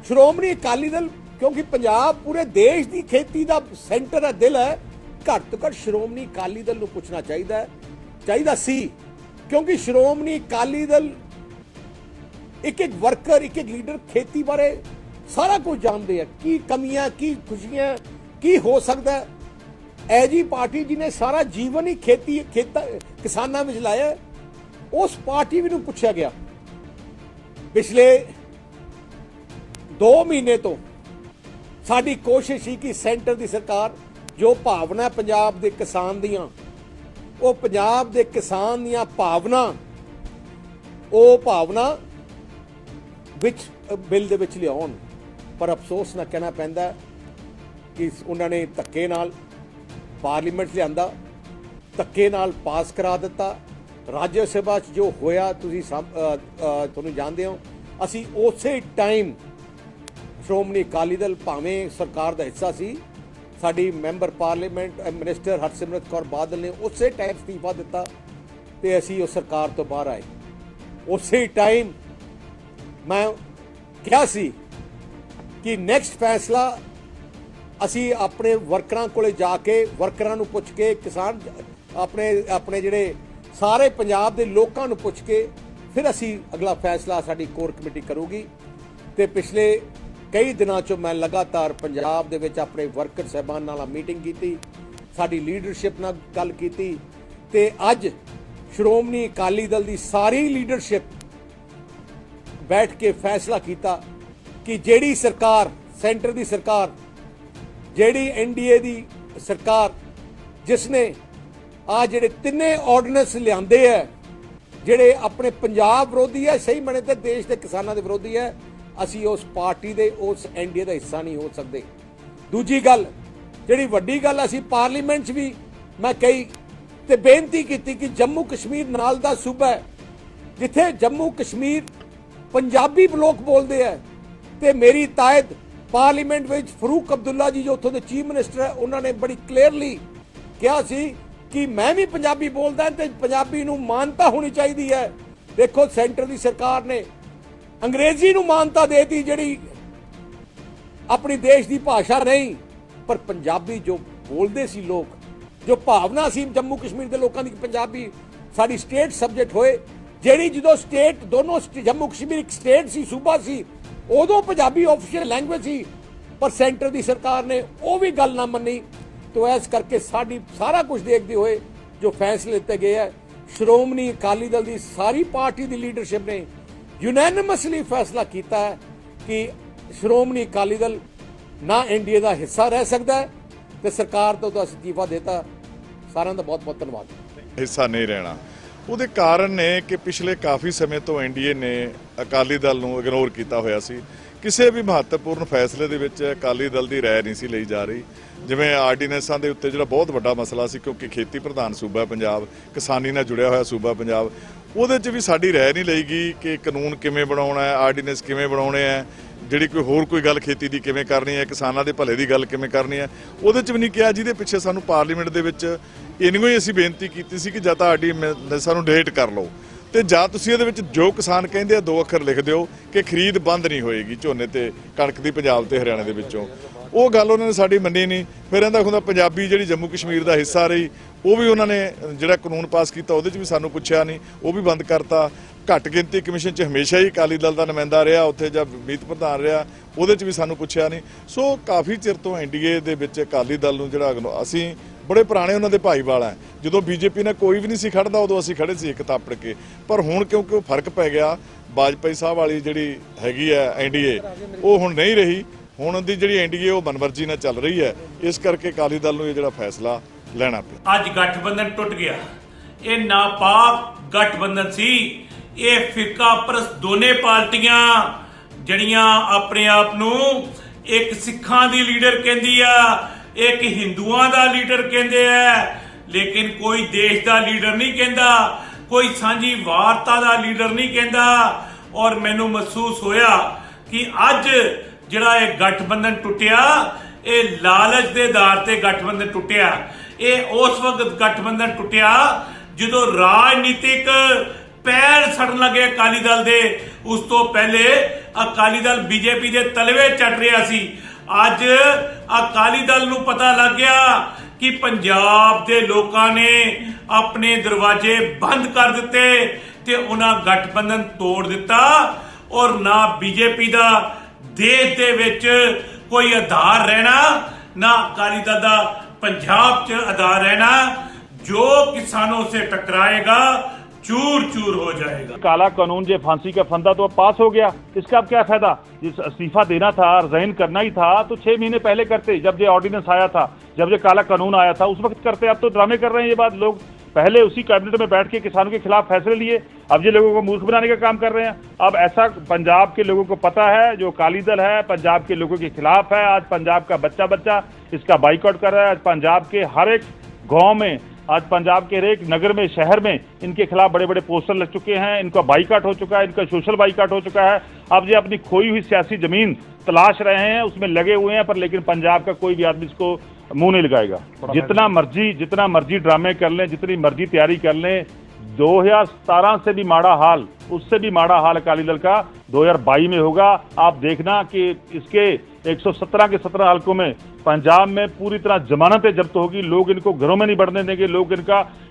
ਸ਼੍ਰੋਮਣੀ ਅਕਾਲੀ ਦਲ, ਕਿਉਂਕਿ ਪੰਜਾਬ ਪੂਰੇ ਦੇਸ਼ ਦੀ ਖੇਤੀ ਦਾ ਸੈਂਟਰ ਹੈ, ਦਿਲ ਹੈ, ਘੱਟ ਤੋਂ ਘੱਟ ਸ਼੍ਰੋਮਣੀ ਅਕਾਲੀ ਦਲ ਨੂੰ ਪੁੱਛਣਾ ਚਾਹੀਦਾ ਸੀ, ਕਿਉਂਕਿ ਸ਼੍ਰੋਮਣੀ ਅਕਾਲੀ ਦਲ ਇੱਕ ਵਰਕਰ, ਇੱਕ ਲੀਡਰ ਖੇਤੀ ਬਾਰੇ ਸਾਰਾ ਕੁਝ ਜਾਣਦੇ ਆ, ਕੀ ਕਮੀਆਂ, ਕੀ ਖੁਸ਼ੀਆਂ, ਕੀ ਹੋ ਸਕਦਾ। ਇਹ ਜੀ ਪਾਰਟੀ ਜਿਹਨੇ ਸਾਰਾ ਜੀਵਨ ਹੀ ਕਿਸਾਨਾਂ ਵਿੱਚ ਲਾਇਆ, ਉਸ ਪਾਰਟੀ ਨੂੰ ਪੁੱਛਿਆ ਗਿਆ। ਪਿਛਲੇ 2 ਮਹੀਨੇ ਤੋਂ ਸਾਡੀ ਕੋਸ਼ਿਸ਼ ਸੀ ਕਿ ਸੈਂਟਰ ਦੀ ਸਰਕਾਰ, ਜੋ ਭਾਵਨਾ ਪੰਜਾਬ ਦੇ ਕਿਸਾਨ ਦੀਆਂ, ਉਹ ਪੰਜਾਬ ਦੇ ਕਿਸਾਨ ਦੀਆਂ ਭਾਵਨਾ, ਉਹ ਭਾਵਨਾ ਵਿੱਚ ਬਿੱਲ ਦੇ ਵਿੱਚ ਲਿਆਉਣ। ਪਰ ਅਫਸੋਸ ਨਾਲ ਕਹਿਣਾ ਪੈਂਦਾ ਕਿ ਉਹਨਾਂ ਨੇ ਧੱਕੇ ਨਾਲ ਪਾਰਲੀਮੈਂਟ ਲਿਆਂਦਾ, ਧੱਕੇ ਨਾਲ ਪਾਸ ਕਰਾ ਦਿੱਤਾ। ਰਾਜ ਸਭਾ 'ਚ ਜੋ ਹੋਇਆ ਤੁਸੀਂ ਤੁਹਾਨੂੰ ਜਾਣਦੇ ਹੋ। ਅਸੀਂ ਉਸੇ ਟਾਈਮ ਸ਼੍ਰੋਮਣੀ ਅਕਾਲੀ ਦਲ ਭਾਵੇਂ ਸਰਕਾਰ ਦਾ ਹਿੱਸਾ ਸੀ, ਸਾਡੀ member parliament minister Harsimrat Kaur Badal ਨੇ ਉਸੇ ਟਾਈਮ ਅਸਤੀਫਾ ਦਿੱਤਾ ਤੇ ਅਸੀਂ ਉਸ ਸਰਕਾਰ ਤੋਂ ਬਾਹਰ ਆਏ। ਉਸੇ ਟਾਈਮ ਮੈਂ ਕਿਹਾ ਸੀ ਕਿ ਨੈਕਸਟ ਫੈਸਲਾ ਅਸੀਂ ਆਪਣੇ ਵਰਕਰਾਂ ਕੋਲੇ ਜਾ ਕੇ, ਵਰਕਰਾਂ ਨੂੰ ਪੁੱਛ ਕੇ, ਕਿਸਾਨ ਆਪਣੇ ਜਿਹੜੇ ਸਾਰੇ ਪੰਜਾਬ ਦੇ ਲੋਕਾਂ ਨੂੰ ਪੁੱਛ ਕੇ ਫਿਰ ਅਸੀਂ ਅਗਲਾ ਫੈਸਲਾ ਸਾਡੀ ਕੋਰ ਕਮੇਟੀ ਕਰੂਗੀ। ਤੇ ਪਿਛਲੇ ਕਈ ਦਿਨਾਂ 'ਚੋਂ ਮੈਂ ਲਗਾਤਾਰ ਪੰਜਾਬ ਦੇ ਵਿੱਚ ਆਪਣੇ ਵਰਕਰ ਸਾਹਿਬਾਨ ਨਾਲ ਮੀਟਿੰਗ ਕੀਤੀ, ਸਾਡੀ ਲੀਡਰਸ਼ਿਪ ਨਾਲ ਗੱਲ ਕੀਤੀ ਤੇ ਅੱਜ ਸ਼੍ਰੋਮਣੀ ਅਕਾਲੀ ਦਲ ਦੀ ਸਾਰੀ ਲੀਡਰਸ਼ਿਪ ਬੈਠ ਕੇ ਫੈਸਲਾ ਕੀਤਾ ਕਿ ਜਿਹੜੀ ਸਰਕਾਰ, ਸੈਂਟਰ ਦੀ ਸਰਕਾਰ, ਜਿਹੜੀ NDA ਦੀ ਸਰਕਾਰ, ਜਿਸ ਨੇ ਆ ਜਿਹੜੇ ਤਿੰਨੇ ਆਰਡੀਨੈਂਸ ਲਿਆਂਦੇ ਹੈ, ਜਿਹੜੇ ਆਪਣੇ ਪੰਜਾਬ ਵਿਰੋਧੀ ਹੈ, ਸਹੀ ਮਣੇ ਤੇ ਦੇਸ਼ ਦੇ ਕਿਸਾਨਾਂ ਦੇ ਵਿਰੋਧੀ ਹੈ, ਅਸੀਂ ਉਸ ਪਾਰਟੀ ਦੇ, ਉਸ NDA ਦਾ ਹਿੱਸਾ ਨਹੀਂ ਹੋ ਸਕਦੇ। ਦੂਜੀ ਗੱਲ, ਜਿਹੜੀ ਵੱਡੀ ਗੱਲ, ਅਸੀਂ ਪਾਰਲੀਮੈਂਟ 'ਚ ਵੀ ਮੈਂ ਕਹੀ ਤੇ ਬੇਨਤੀ ਕੀਤੀ ਕਿ ਜੰਮੂ ਕਸ਼ਮੀਰ ਨਾਲ ਦਾ ਸੂਬਾ ਹੈ, ਜਿੱਥੇ ਜੰਮੂ ਕਸ਼ਮੀਰ ਪੰਜਾਬੀ ਲੋਕ ਬੋਲਦੇ ਹੈ, ਤੇ ਮੇਰੀ ਤਾਇਦ ਪਾਰਲੀਮੈਂਟ ਵਿੱਚ ਫਰੂਕ ਅਬਦੁੱਲਾ ਜੀ ਜੋ ਉੱਥੋਂ ਦੇ ਚੀਫ ਮਿਨਿਸਟਰ ਹੈ, ਉਹਨਾਂ ਨੇ ਬੜੀ ਕਲੀਅਰਲੀ ਕਿਹਾ ਸੀ ਕਿ ਮੈਂ ਵੀ ਪੰਜਾਬੀ ਬੋਲਦਾ ਤੇ ਪੰਜਾਬੀ ਨੂੰ ਮਾਨਤਾ ਹੋਣੀ ਚਾਹੀਦੀ ਹੈ। ਦੇਖੋ, ਸੈਂਟਰ ਦੀ ਸਰਕਾਰ ਨੇ ਅੰਗਰੇਜ਼ੀ ਨੂੰ ਮਾਨਤਾ ਦੇਤੀ, ਜਿਹੜੀ ਆਪਣੀ ਦੇਸ਼ ਦੀ ਭਾਸ਼ਾ ਨਹੀਂ, ਪਰ ਪੰਜਾਬੀ ਜੋ ਬੋਲਦੇ ਸੀ ਲੋਕ, ਜੋ ਭਾਵਨਾ ਸੀ ਜੰਮੂ ਕਸ਼ਮੀਰ ਦੇ ਲੋਕਾਂ ਦੀ ਪੰਜਾਬੀ ਸਾਡੀ ਸਟੇਟ ਸਬਜੈਕਟ ਹੋਏ, ਜਿਹੜੀ ਜਦੋਂ ਸਟੇਟ ਦੋਨੋਂ ਜੰਮੂ ਕਸ਼ਮੀਰ ਇੱਕ ਸਟੇਟ ਸੀ, ਸੂਬਾ ਸੀ, ਉਦੋਂ ਪੰਜਾਬੀ ਆਫੀਸ਼ੀਅਲ ਲੈਂਗੁਏਜ ਸੀ, ਪਰ ਸੈਂਟਰ ਦੀ ਸਰਕਾਰ ਨੇ ਉਹ ਵੀ ਗੱਲ ਨਾ ਮੰਨੀ। तो इस करके साड़ी सारा कुछ देखते हुए जो फैसले लिते गए हैं, श्रोमणी अकाली दल की सारी पार्टी की लीडरशिप ने यूनैनिमसली फैसला किया है कि श्रोमणी अकाली दल ना NDA का हिस्सा रह सकता है, तो सरकार तो इस्तीफा देता। सारा का बहुत बहुत धन्यवाद।
हिस्सा नहीं रहना ਉਹਦੇ ਕਾਰਨ ਨੇ ਕਿ ਪਿਛਲੇ ਕਾਫੀ ਸਮੇਂ ਤੋਂ NDA ਨੇ ਅਕਾਲੀ ਦਲ ਨੂੰ ਇਗਨੋਰ ਕੀਤਾ ਹੋਇਆ ਸੀ। ਕਿਸੇ ਵੀ ਮਹੱਤਵਪੂਰਨ ਫੈਸਲੇ ਦੇ ਵਿੱਚ ਅਕਾਲੀ ਦਲ ਦੀ ਰਾਏ ਨਹੀਂ ਸੀ ਲਈ ਜਾ ਰਹੀ। ਜਿਵੇਂ ਆਰਡੀਨੈਂਸਾਂ ਦੇ ਉੱਤੇ ਜਿਹੜਾ ਬਹੁਤ ਵੱਡਾ ਮਸਲਾ ਸੀ, ਕਿਉਂਕਿ ਖੇਤੀ ਪ੍ਰਧਾਨ ਸੂਬਾ ਪੰਜਾਬ, ਕਿਸਾਨੀ ਨਾਲ ਜੁੜਿਆ ਹੋਇਆ ਸੂਬਾ ਪੰਜਾਬ, ਉਹਦੇ 'ਚ ਵੀ ਸਾਡੀ ਰਾਏ ਨਹੀਂ ਲਈ ਗਈ ਕਿ ਕਾਨੂੰਨ ਕਿਵੇਂ ਬਣਾਉਣਾ ਹੈ, ਆਰਡੀਨੈਂਸ ਕਿਵੇਂ ਬਣਾਉਣੇ ਹੈ, ਜਿਹੜੀ ਕੋਈ ਗੱਲ ਖੇਤੀ ਦੀ ਕਿਵੇਂ ਕਰਨੀ ਹੈ, ਕਿਸਾਨਾਂ ਦੇ ਭਲੇ ਦੀ ਗੱਲ ਕਿਵੇਂ ਕਰਨੀ ਹੈ, ਉਹਦੇ 'ਚ ਵੀ ਨਹੀਂ ਕਿਹਾ। ਜਿਹਦੇ ਪਿੱਛੇ ਸਾਨੂੰ ਪਾਰਲੀਮੈਂਟ ਦੇ ਵਿੱਚ ਇੰਨੀ ਹੀ ਅਸੀਂ ਬੇਨਤੀ ਕੀਤੀ ਸੀ ਕਿ ਜਾਂ ਤਾਂ ਆਰਡੀਨੈਂਸਾਂ ਨੂੰ ਡਿਲੀਟ ਕਰ ਲਓ, ਤੇ ਜਾਂ ਤੁਸੀਂ ਇਹਦੇ ਵਿੱਚ ਜੋ ਕਿਸਾਨ ਕਹਿੰਦੇ ਆ 2 ਅੱਖਰ ਲਿਖ ਦਿਓ ਕਿ ਖਰੀਦ ਬੰਦ ਨਹੀਂ ਹੋਏਗੀ ਝੋਨੇ ਤੇ ਕਣਕ ਦੀ ਪੰਜਾਬ ਤੇ ਹਰਿਆਣਾ ਦੇ ਵਿੱਚੋਂ। ਉਹ ਗੱਲ ਉਹਨਾਂ ਨੇ ਸਾਡੀ ਮੰਨੀ ਨਹੀਂ। ਫਿਰ ਇਹਦਾ ਹੁੰਦਾ ਪੰਜਾਬੀ ਜਿਹੜੀ ਜੰਮੂ ਕਸ਼ਮੀਰ ਦਾ ਹਿੱਸਾ ਰਹੀ, ਉਹ ਵੀ ਉਹਨਾਂ ਨੇ ਜਿਹੜਾ ਕਾਨੂੰਨ ਪਾਸ ਕੀਤਾ ਉਹਦੇ 'ਚ ਵੀ ਸਾਨੂੰ ਪੁੱਛਿਆ ਨਹੀਂ, ਉਹ ਵੀ ਬੰਦ ਕਰਤਾ। ਘੱਟ ਗਿਣਤੀ ਕਮਿਸ਼ਨ 'ਚ ਹਮੇਸ਼ਾ ਹੀ ਅਕਾਲੀ ਦਲ ਦਾ ਨੁਮਾਇੰਦਾ ਰਿਹਾ, ਉੱਥੇ ਜਾਂ ਮੀਤ ਪ੍ਰਧਾਨ ਰਿਹਾ, ਉਹਦੇ 'ਚ ਵੀ ਸਾਨੂੰ ਪੁੱਛਿਆ ਨਹੀਂ। ਸੋ ਕਾਫੀ ਚਿਰ ਤੋਂ NDA ਦੇ ਵਿੱਚ ਅਕਾਲੀ ਦਲ ਨੂੰ ਜਿਹੜਾ ਅਸੀਂ ਬੜੇ ਪੁਰਾਣੇ ਉਹਨਾਂ ਦੇ ਭਾਈਵਾਲ ਹੈ। ਜਦੋਂ BJP ਨੇ ਕੋਈ ਵੀ ਨਹੀਂ ਸੀ ਖੜਦਾ, ਉਦੋਂ ਅਸੀਂ ਖੜੇ ਸੀ ਇੱਕ ਤਾਪੜ ਕੇ। ਪਰ ਹੁਣ ਕਿਉਂਕਿ ਉਹ ਫਰਕ ਪੈ ਗਿਆ, ਵਾਜਪਾਈ ਸਾਹਿਬ ਵਾਲੀ ਜਿਹੜੀ ਹੈਗੀ ਹੈ NDA, ਉਹ ਹੁਣ ਨਹੀਂ ਰਹੀ। ਹੁਣ ਦੀ ਜਿਹੜੀ NDA ਉਹ ਮਨਮਰਜ਼ੀ ਨਾਲ ਚੱਲ ਰਹੀ ਹੈ। ਇਸ ਕਰਕੇ ਅਕਾਲੀ ਦਲ ਨੂੰ ਇਹ ਜਿਹੜਾ ਫੈਸਲਾ ਲੈਣਾ ਪਿਆ।
ਅੱਜ ਗਠਬੰਧਨ ਟੁੱਟ ਗਿਆ। ਇਹ ਨਾਪਾਕ ਗਠਬੰਧਨ ਸੀ। ਇਹ ਫਿਰਕਾ ਪ੍ਰਸਤ ਦੋਨੇ ਪਾਰਟੀਆਂ ਜਿਹੜੀਆਂ ਆਪਣੇ ਆਪ ਨੂੰ ਇੱਕ ਸਿੱਖਾਂ ਦੀ ਲੀਡਰ ਕਹਿੰਦੀ ਆ, ਇੱਕ ਹਿੰਦੂਆਂ ਦਾ ਲੀਡਰ ਕਹਿੰਦੇ ਆ, ਲੇਕਿਨ ਕੋਈ ਦੇਸ਼ ਦਾ ਲੀਡਰ ਨਹੀਂ ਕਹਿੰਦਾ, ਕੋਈ ਸਾਂਝੀ ਵਾਰਤਾ ਦਾ ਲੀਡਰ ਨਹੀਂ ਕਹਿੰਦਾ। ਔਰ ਮੈਨੂੰ ਮਹਿਸੂਸ ਹੋਇਆ ਕਿ ਅੱਜ ਜਿਹੜਾ ਇਹ ਗਠਬੰਧਨ ਟੁੱਟਿਆ, ਇਹ ਲਾਲਚ ਦੇ ਆਧਾਰ ਤੇ ਗਠਬੰਧਨ ਟੁੱਟਿਆ। ਇਹ ਉਸ ਵਕਤ ਗਠਬੰਧਨ ਟੁੱਟਿਆ ਜਦੋਂ ਰਾਜਨੀਤਿਕ ਪੈਰ ਸੜਨ ਲੱਗੇ ਅਕਾਲੀ ਦਲ ਦੇ। ਉਸ ਤੋਂ ਪਹਿਲੇ ਅਕਾਲੀ ਦਲ BJP ਦੇ ਤਲਵੇ ਚੱਟ ਰਿਹਾ ਸੀ। ਅੱਜ ਅਕਾਲੀ ਦਲ ਨੂੰ ਪਤਾ ਲੱਗ ਗਿਆ ਕਿ ਪੰਜਾਬ ਦੇ ਲੋਕਾਂ ਨੇ ਆਪਣੇ ਦਰਵਾਜ਼ੇ ਬੰਦ ਕਰ ਦਿੱਤੇ ਤੇ ਉਹਨਾਂ ਗਠਬੰਧਨ ਤੋੜ ਦਿੱਤਾ। ਔਰ ਨਾ BJP ਦਾ ਦੇਸ਼ ਦੇ ਵਿੱਚ ਕੋਈ ਆਧਾਰ ਰਹਿਣਾ, ਨਾ ਅਕਾਲੀ ਦਲ ਦਾ पंजाब च अदा रहना। जो किसानों से टकराएगा चूर चूर हो जाएगा।
काला कानून जो फांसी का फंदा तो अब पास हो गया, इसका अब क्या फायदा? जिस इस्तीफा देना था, रिजाइन करना ही था तो 6 महीने पहले करते, जब ये ऑर्डिनेंस आया था, जब ये काला कानून आया था उस वक्त करते। अब तो ड्रामे कर रहे हैं ये बात लोग। पहले उसी कैबिनेट में बैठ के किसानों के खिलाफ फैसले लिए, अब ये लोगों को मूर्ख बनाने का काम कर रहे हैं। अब ऐसा पंजाब के लोगों को पता है, जो अकाली दल है पंजाब के लोगों के खिलाफ है। आज पंजाब का बच्चा बच्चा इसका बाइकआउट कर रहा है। आज पंजाब के हर एक गाँव में, आज पंजाब के हर एक नगर में, शहर में इनके खिलाफ बड़े बड़े पोस्टर लग चुके हैं। इनका बाइकआउट हो चुका है, इनका सोशल बाइकआउट हो चुका है। अब ये अपनी खोई हुई सियासी जमीन तलाश रहे हैं, उसमें लगे हुए हैं, पर लेकिन पंजाब का कोई भी आदमी इसको मुंह नहीं लगाएगा। जितना मर्जी ड्रामे कर लें, जितनी मर्जी तैयारी कर लें, 2017 से भी माड़ा हाल उससे भी माड़ा हाल अकाली दल का 2022 में होगा। आप देखना कि इसके 117 के 17 हलकों में पंजाब में पूरी तरह जमानतें जब्त होगी, लोग इनको घरों में नहीं बढ़ने देंगे, लोग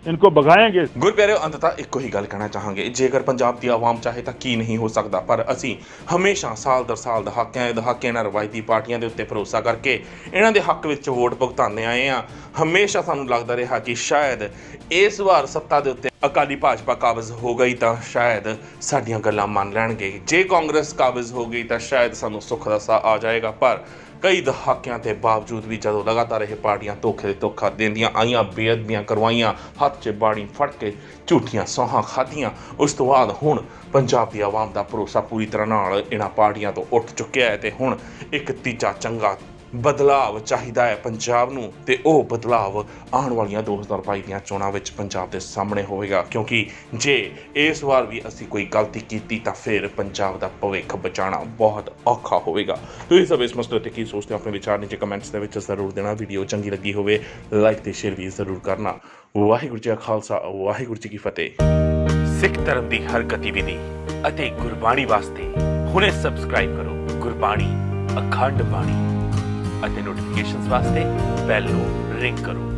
इनको भगाएंगे।
ਗੁਰਪਿਆਰਿਓ, ਅੰਤतः ਇੱਕੋ ਹੀ ਗੱਲ ਕਹਿਣਾ ਚਾਹਾਂਗੇ, ਜੇਕਰ ਪੰਜਾਬ ਦੀ ਆਵਾਮ ਚਾਹੇ ਤਾਂ ਕੀ ਨਹੀਂ ਹੋ ਸਕਦਾ, ਪਰ ਅਸੀਂ ਹਮੇਸ਼ਾ ਸਾਲ ਦਰ ਸਾਲ ਦਹਾਕਿਆਂ ਇਹਨਾਂ ਰਵਾਇਤੀ ਪਾਰਟੀਆਂ ਦੇ ਉੱਤੇ ਭਰੋਸਾ ਕਰਕੇ ਇਹਨਾਂ ਦੇ ਹੱਕ ਵਿੱਚ ਵੋਟ ਭੁਗਤਾਉਂਦੇ ਆਏ ਹਾਂ। ਹਮੇਸ਼ਾ ਸਾਨੂੰ ਲੱਗਦਾ ਰਿਹਾ ਕਿ ਸ਼ਾਇਦ ਇਸ ਵਾਰ ਸੱਤਾ ਦੇ ਉੱਤੇ ਅਕਾਲੀ ਭਾਜਪਾ ਕਾਬਜ਼ ਹੋ ਗਈ ਤਾਂ ਸ਼ਾਇਦ ਸਾਡੀਆਂ ਗੱਲਾਂ ਮੰਨ ਲੈਣਗੇ, ਜੇ ਕਾਂਗਰਸ ਕਾਬਜ਼ ਹੋ ਗਈ ਤਾਂ ਸ਼ਾਇਦ ਸਾਨੂੰ ਸੁੱਖ ਦਾ ਸਾਹ ਆ ਜਾਏਗਾ। ਪਰ ਕਈ ਦਹਾਕਿਆਂ ਦੇ ਬਾਵਜੂਦ ਵੀ ਜਦੋਂ ਲਗਾਤਾਰ ਇਹ ਪਾਰਟੀਆਂ ਧੋਖੇ ਦੇ ਧੋਖਾ ਦਿੰਦੀਆਂ ਆਈਆਂ, ਬੇਅਦਬੀਆਂ ਕਰਵਾਈਆਂ, ਹੱਥ 'ਚ ਬਾਣੀ ਫੜ ਕੇ ਝੂਠੀਆਂ ਸੌਹਾਂ ਖਾਧੀਆਂ, ਉਸ ਤੋਂ ਬਾਅਦ ਹੁਣ ਪੰਜਾਬ ਦੀ ਆਵਾਮ ਦਾ ਭਰੋਸਾ ਪੂਰੀ ਤਰ੍ਹਾਂ ਨਾਲ ਇਹਨਾਂ ਪਾਰਟੀਆਂ ਤੋਂ ਉੱਠ ਚੁੱਕਿਆ ਹੈ ਤੇ ਹੁਣ ਇੱਕ ਤੀਜਾ ਚੰਗਾ ਬਦਲਾਵ ਚਾਹੀਦਾ ਹੈ ਪੰਜਾਬ ਨੂੰ, ਤੇ ਉਹ ਬਦਲਾਵ ਆਉਣ ਵਾਲੀਆਂ 2022 ਦੀਆਂ ਚੋਣਾਂ ਵਿੱਚ ਪੰਜਾਬ ਦੇ ਸਾਹਮਣੇ ਹੋਵੇਗਾ। ਕਿਉਂਕਿ ਜੇ ਇਸ ਵਾਰ ਵੀ ਅਸੀਂ ਕੋਈ ਗਲਤੀ ਕੀਤੀ ਤਾਂ ਫਿਰ ਪੰਜਾਬ ਦਾ ਭਵਿੱਖ ਬਚਾਉਣਾ ਬਹੁਤ ਔਖਾ ਹੋਵੇਗਾ। ਤੁਸੀਂ ਸਭ ਇਸ ਮਸਲੇ 'ਤੇ ਕੀ ਸੋਚਦੇ ਹੋ? ਆਪਣੇ ਵਿਚਾਰ ਨੀਚੇ ਕਮੈਂਟਸ ਦੇ ਵਿੱਚ ਜ਼ਰੂਰ ਦੇਣਾ। ਵੀਡੀਓ ਚੰਗੀ ਲੱਗੀ ਹੋਵੇ ਲਾਈਕ ਤੇ ਸ਼ੇਅਰ ਵੀ ਜ਼ਰੂਰ ਕਰਨਾ। ਵਾਹਿਗੁਰੂ ਜੀ ਕਾ ਖਾਲਸਾ, ਵਾਹਿਗੁਰੂ ਜੀ ਕੀ ਫਤਿਹ।
ਸਿੱਖ ਧਰਮ ਦੀ ਹਰ ਗਤੀਵਿਧੀ ਅਤੇ ਗੁਰਬਾਣੀ ਵਾਸਤੇ ਹੁਣੇ ਸਬਸਕ੍ਰਾਈਬ ਕਰੋ ਗੁਰਬਾਣੀ ਅਖੰਡ ਬਾਣੀ ਅਤੇ ਨੋਟੀਫਿਕੇਸ਼ਨਸ ਵਾਸਤੇ ਬੈਲ ਨੂੰ ਰਿੰਗ ਕਰੋ।